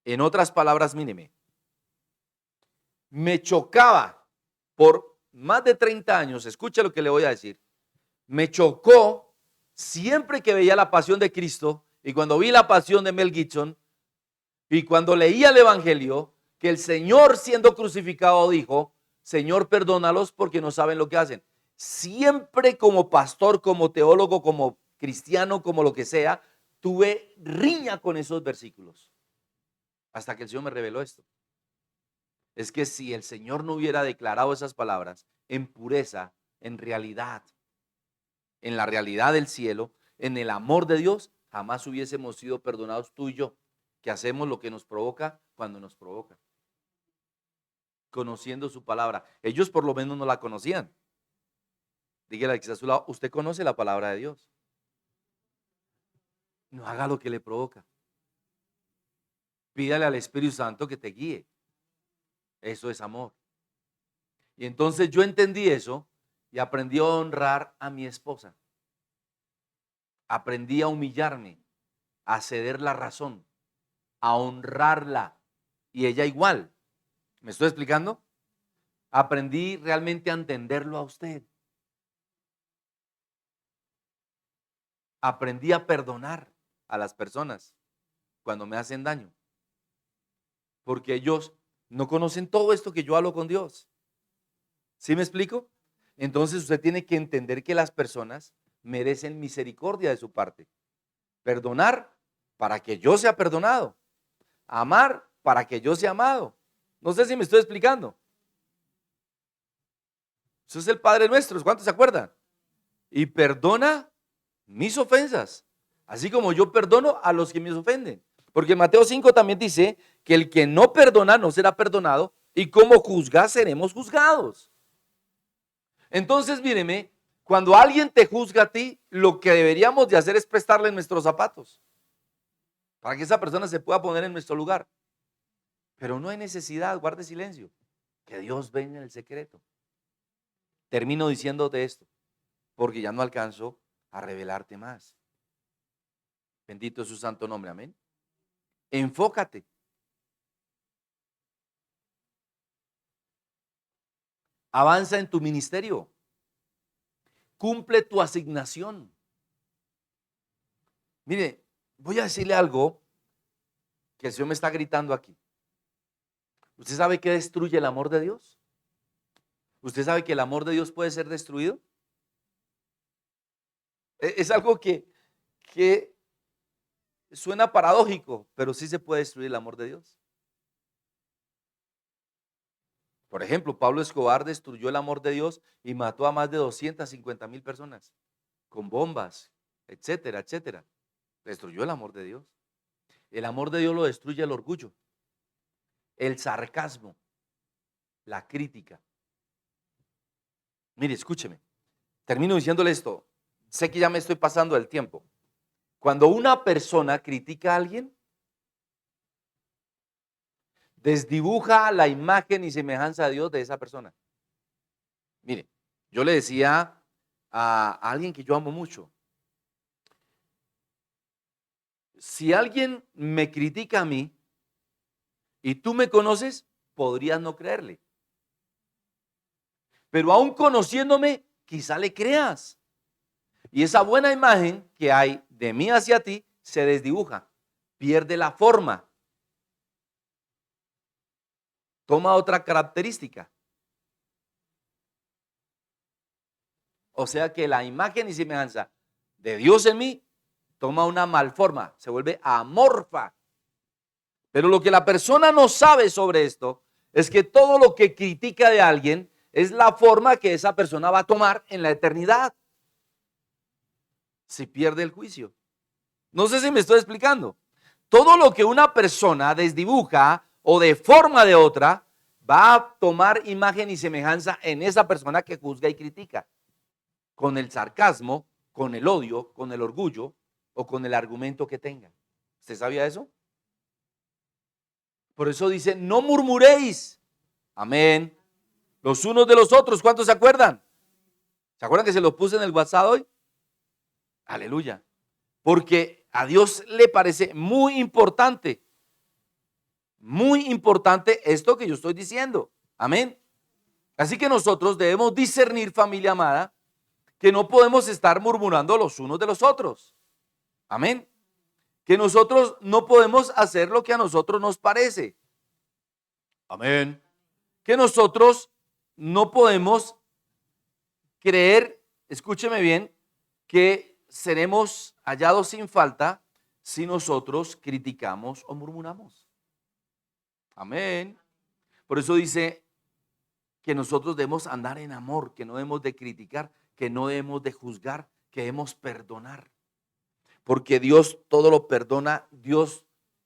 Speaker 1: En otras palabras, míreme, me chocaba por más de 30 años, escucha lo que le voy a decir, me chocó siempre que veía la pasión de Cristo y cuando vi la pasión de Mel Gibson y cuando leía el evangelio, que el Señor siendo crucificado dijo, Señor, perdónalos porque no saben lo que hacen. Siempre como pastor, como teólogo, como cristiano, como lo que sea, tuve riña con esos versículos. Hasta que el Señor me reveló esto. Es que si el Señor no hubiera declarado esas palabras en pureza, en realidad, en la realidad del cielo, en el amor de Dios, jamás hubiésemos sido perdonados tú y yo, que hacemos lo que nos provoca cuando nos provoca. Conociendo su palabra. Ellos por lo menos no la conocían. Dígale quizás a su lado, usted conoce la palabra de Dios. No haga lo que le provoca. Pídale al Espíritu Santo que te guíe. Eso es amor. Y entonces yo entendí eso y aprendí a honrar a mi esposa. Aprendí a humillarme, a ceder la razón, a honrarla. Y ella igual. ¿Me estoy explicando? Aprendí realmente a entenderlo a usted. Aprendí a perdonar a las personas cuando me hacen daño. Porque ellos no conocen todo esto que yo hablo con Dios. ¿Sí me explico? Entonces usted tiene que entender que las personas merecen misericordia de su parte. Perdonar para que yo sea perdonado. Amar para que yo sea amado. No sé si me estoy explicando. Eso es el Padre Nuestro. ¿Cuántos se acuerdan? Y perdona mis ofensas, así como yo perdono a los que me ofenden. Porque Mateo 5 también dice que el que no perdona no será perdonado Y como juzga, seremos juzgados. Entonces, míreme, cuando alguien te juzga a ti, lo que deberíamos de hacer es prestarle nuestros zapatos, para que esa persona se pueda poner en nuestro lugar. Pero no hay necesidad, guarde silencio, que Dios venga en el secreto. Termino diciéndote esto, porque ya no alcanzo a revelarte más. Bendito es su santo nombre, amén. Enfócate. Avanza en tu ministerio. Cumple tu asignación. Mire, voy a decirle algo que el Señor me está gritando aquí. ¿Usted sabe qué destruye el amor de Dios? ¿Usted sabe que el amor de Dios puede ser destruido? Es algo que suena paradójico, pero sí se puede destruir el amor de Dios. Por ejemplo, Pablo Escobar destruyó el amor de Dios y mató a más de 250,000 personas con bombas, etcétera, etcétera. Destruyó el amor de Dios. El amor de Dios lo destruye el orgullo, el sarcasmo, la crítica. Mire, escúcheme. Termino diciéndole esto. Sé que ya me estoy pasando del tiempo. Cuando una persona critica a alguien, desdibuja la imagen y semejanza de Dios de esa persona. Mire, yo le decía a alguien que yo amo mucho, si alguien me critica a mí y tú me conoces, podrías no creerle. Pero aún conociéndome, quizá le creas. Y esa buena imagen que hay de mí hacia ti se desdibuja, pierde la forma, toma otra característica. O sea que la imagen y semejanza de Dios en mí toma una malforma, se vuelve amorfa. Pero lo que la persona no sabe sobre esto es que todo lo que critica de alguien es la forma que esa persona va a tomar en la eternidad si pierde el juicio. No sé si me estoy explicando. Todo lo que una persona desdibuja o deforma de otra va a tomar imagen y semejanza en esa persona que juzga y critica, con el sarcasmo, con el odio, con el orgullo o con el argumento que tenga. ¿Usted sabía eso? Por eso dice, no murmuréis. Amén. Los unos de los otros, ¿cuántos se acuerdan? ¿Se acuerdan que se los puse en el WhatsApp hoy? Aleluya. Porque a Dios le parece muy importante esto que yo estoy diciendo. Amén. Así que nosotros debemos discernir, familia amada, que no podemos estar murmurando los unos de los otros. Amén. Que nosotros no podemos hacer lo que a nosotros nos parece. Amén. Que nosotros no podemos creer, escúcheme bien, que seremos hallados sin falta si nosotros criticamos o murmuramos. Amén. Por eso dice que nosotros debemos andar en amor, que no debemos de criticar, que no debemos de juzgar, que debemos perdonar. Porque Dios todo lo perdona, Dios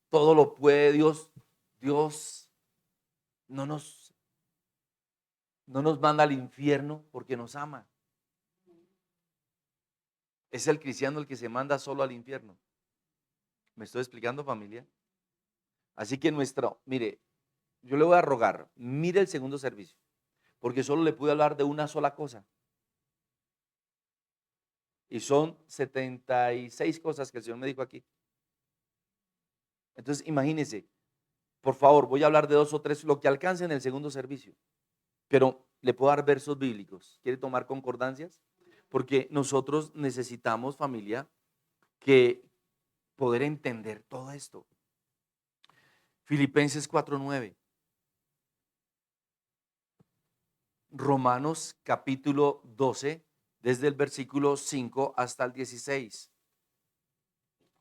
Speaker 1: todo lo puede, Dios no nos manda al infierno porque nos ama. Es el cristiano el que se manda solo al infierno. ¿Me estoy explicando, familia? Así que mire, yo le voy a rogar, mire el segundo servicio, porque solo le pude hablar de una sola cosa. Y son 76 cosas que el Señor me dijo aquí. Entonces, imagínense, por favor, voy a hablar de 2 o 3, lo que alcance en el segundo servicio. Pero le puedo dar versos bíblicos. ¿Quiere tomar concordancias? Porque nosotros necesitamos, familia, que poder entender todo esto. Filipenses 4:9. Romanos capítulo 12, desde el versículo 5 hasta el 16.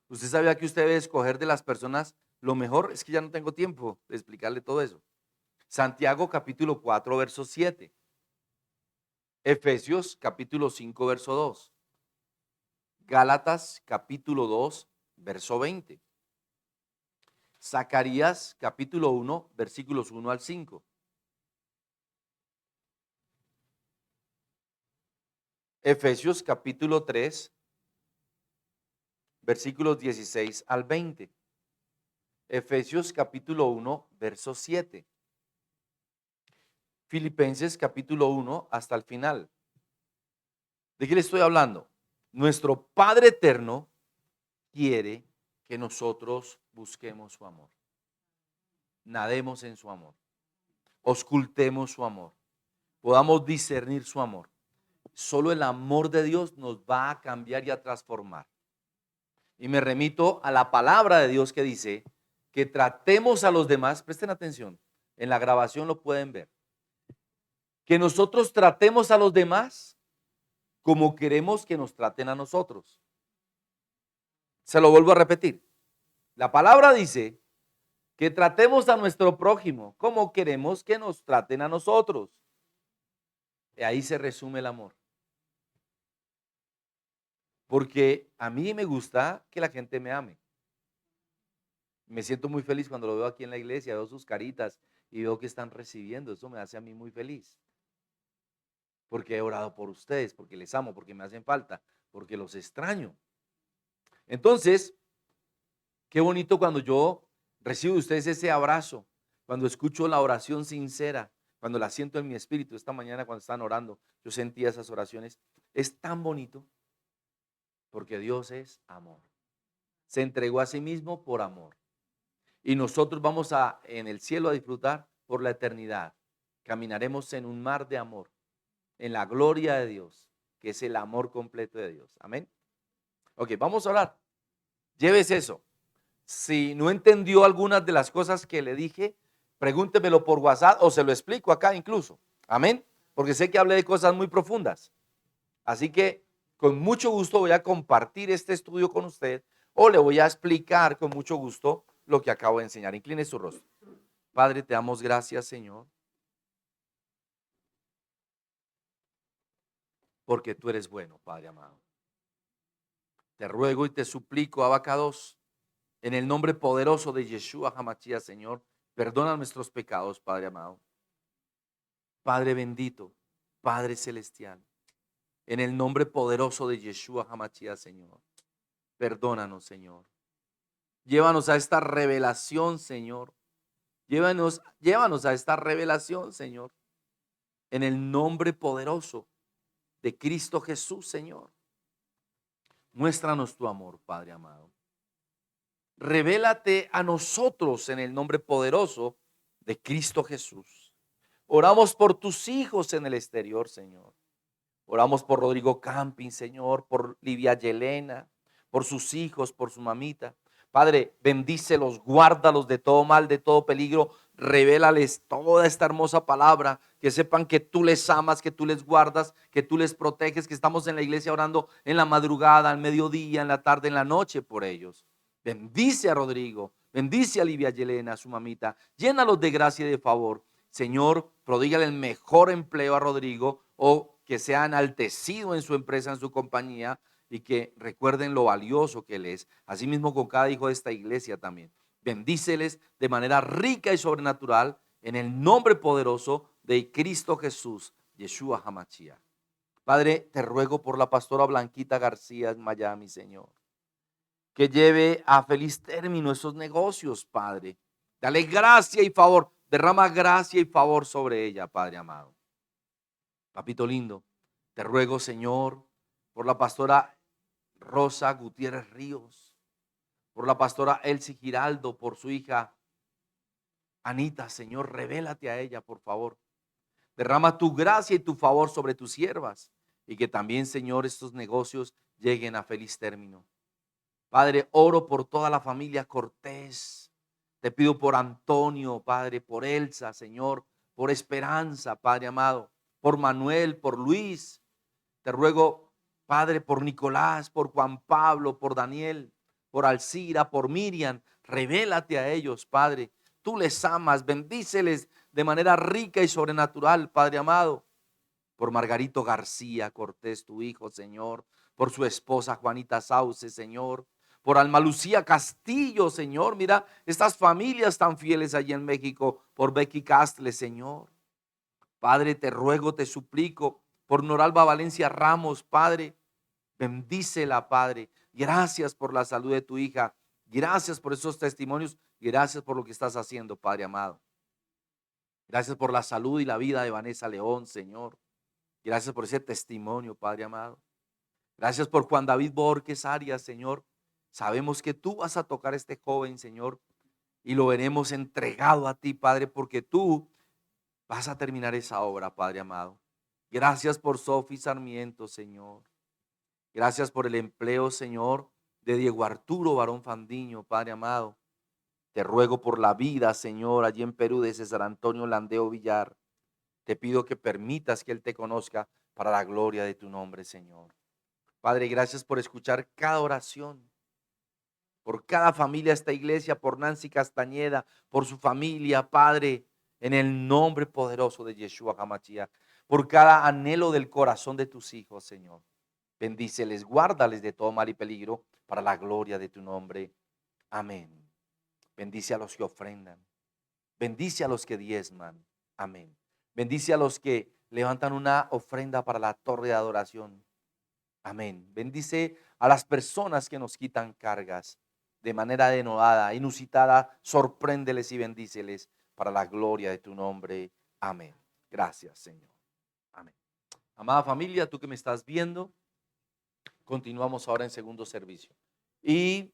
Speaker 1: ¿Usted sabía que usted debe escoger de las personas lo mejor? Es que ya no tengo tiempo de explicarle todo eso. Santiago capítulo 4, verso 7. Efesios capítulo 5, verso 2. Gálatas capítulo 2, verso 20. Zacarías capítulo 1, versículos 1 al 5. Efesios capítulo 3, versículos 16 al 20. Efesios capítulo 1, verso 7. Filipenses capítulo 1 hasta el final. ¿De qué le estoy hablando? Nuestro Padre eterno quiere que nosotros busquemos su amor. Nademos en su amor. Auscultemos su amor. Podamos discernir su amor. Solo el amor de Dios nos va a cambiar y a transformar. Y me remito a la palabra de Dios que dice que tratemos a los demás, presten atención, en la grabación lo pueden ver, que nosotros tratemos a los demás como queremos que nos traten a nosotros. Se lo vuelvo a repetir. La palabra dice que tratemos a nuestro prójimo como queremos que nos traten a nosotros. Y ahí se resume el amor. Porque a mí me gusta que la gente me ame. Me siento muy feliz cuando lo veo aquí en la iglesia, veo sus caritas y veo que están recibiendo. Eso me hace a mí muy feliz. Porque he orado por ustedes, porque les amo, porque me hacen falta, porque los extraño. Entonces, qué bonito cuando yo recibo de ustedes ese abrazo, cuando escucho la oración sincera, cuando la siento en mi espíritu. Esta mañana cuando estaban orando, yo sentía esas oraciones. Es tan bonito porque Dios es amor. Se entregó a sí mismo por amor. Y nosotros vamos en el cielo a disfrutar por la eternidad. Caminaremos en un mar de amor, en la gloria de Dios, que es el amor completo de Dios. Amén. Ok, vamos a hablar. Llévese eso. Si no entendió algunas de las cosas que le dije, pregúntemelo por WhatsApp o se lo explico acá incluso. Amén. Porque sé que hablé de cosas muy profundas. Así que con mucho gusto voy a compartir este estudio con usted o le voy a explicar con mucho gusto lo que acabo de enseñar. Incline su rostro. Padre, te damos gracias, Señor, porque tú eres bueno, Padre amado. Te ruego y te suplico, Abacados, en el nombre poderoso de Yeshua HaMashiach, Señor, perdona nuestros pecados, Padre amado. Padre bendito, Padre celestial, en el nombre poderoso de Yeshua HaMashiach, Señor, perdónanos, Señor. Llévanos a esta revelación, Señor. Llévanos a esta revelación, Señor, en el nombre poderoso de Cristo Jesús, Señor. Muéstranos tu amor, Padre amado. Revélate a nosotros en el nombre poderoso de Cristo Jesús. Oramos por tus hijos en el exterior, Señor. Oramos por Rodrigo Camping, Señor, por Livia Yelena, por sus hijos, por su mamita. Padre, bendícelos, guárdalos de todo mal, de todo peligro. Revélales toda esta hermosa palabra, que sepan que tú les amas, que tú les guardas, que tú les proteges, que estamos en la iglesia orando en la madrugada, al mediodía, en la tarde, en la noche por ellos. Bendice a Rodrigo, bendice a Livia Yelena, a su mamita, llénalos de gracia y de favor. Señor, prodígale el mejor empleo a Rodrigo o que sea enaltecido en su empresa, en su compañía y que recuerden lo valioso que él es. Asimismo con cada hijo de esta iglesia también. Bendíceles de manera rica y sobrenatural en el nombre poderoso de Cristo Jesús, Yeshua HaMashiach. Padre, te ruego por la pastora Blanquita García en Miami, Señor, que lleve a feliz término esos negocios, Padre. Dale gracia y favor, derrama gracia y favor sobre ella, Padre amado. Papito lindo, te ruego, Señor, por la pastora Rosa Gutiérrez Ríos, por la pastora Elsie Giraldo, por su hija Anita, Señor, revélate a ella, por favor. Derrama tu gracia y tu favor sobre tus siervas y que también, Señor, estos negocios lleguen a feliz término. Padre, oro por toda la familia Cortés. Te pido por Antonio, Padre, por Elsa, Señor, por Esperanza, Padre amado, por Manuel, por Luis. Te ruego, Padre, por Nicolás, por Juan Pablo, por Daniel, por Alcira, por Miriam. Revélate a ellos, Padre. Tú les amas, bendíceles de manera rica y sobrenatural, Padre amado. Por Margarito García Cortés, tu hijo, Señor. Por su esposa Juanita Sauce, Señor. Por Alma Lucía Castillo, Señor. Mira estas familias tan fieles allí en México. Por Becky Castle, Señor. Padre, te ruego, te suplico por Noralba Valencia Ramos, Padre. Bendícela, Padre. Gracias por la salud de tu hija. Gracias por esos testimonios. Gracias por lo que estás haciendo, Padre amado. Gracias por la salud y la vida de Vanessa León, Señor. Gracias por ese testimonio, Padre amado. Gracias por Juan David Borges Arias, Señor. Sabemos que tú vas a tocar a este joven, Señor, y lo veremos entregado a ti, Padre, porque tú vas a terminar esa obra, Padre amado. Gracias por Sofi Sarmiento, Señor. Gracias por el empleo, Señor, de Diego Arturo Barón Fandiño, Padre amado. Te ruego por la vida, Señor, allí en Perú de César Antonio Landeo Villar. Te pido que permitas que él te conozca para la gloria de tu nombre, Señor. Padre, gracias por escuchar cada oración, por cada familia de esta iglesia, por Nancy Castañeda, por su familia, Padre, en el nombre poderoso de Yeshua HaMashiach, por cada anhelo del corazón de tus hijos, Señor. Bendíceles, guárdales de todo mal y peligro para la gloria de tu nombre. Amén. Bendice a los que ofrendan. Bendice a los que diezman. Amén. Bendice a los que levantan una ofrenda para la torre de adoración. Amén. Bendice a las personas que nos quitan cargas de manera denodada, inusitada. Sorpréndeles y bendíceles para la gloria de tu nombre. Amén. Gracias, Señor. Amén. Amada familia, tú que me estás viendo, continuamos ahora en segundo servicio. Y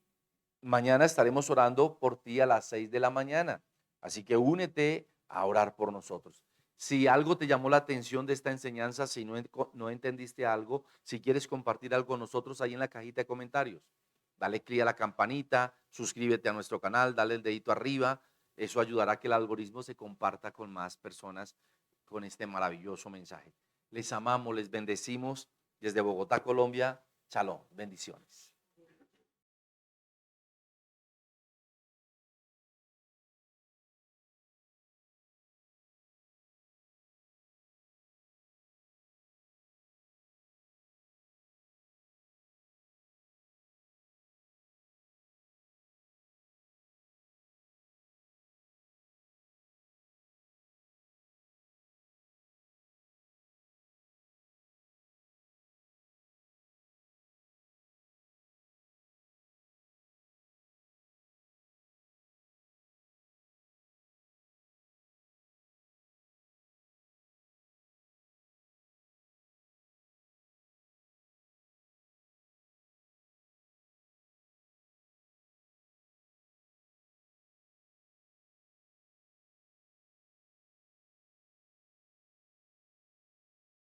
Speaker 1: mañana estaremos orando por ti a las 6 de la mañana. Así que únete a orar por nosotros. Si algo te llamó la atención de esta enseñanza, si no entendiste algo, si quieres compartir algo con nosotros, ahí en la cajita de comentarios. Dale clic a la campanita, suscríbete a nuestro canal, dale el dedito arriba. Eso ayudará a que el algoritmo se comparta con más personas con este maravilloso mensaje. Les amamos, les bendecimos desde Bogotá, Colombia. Shalom, bendiciones.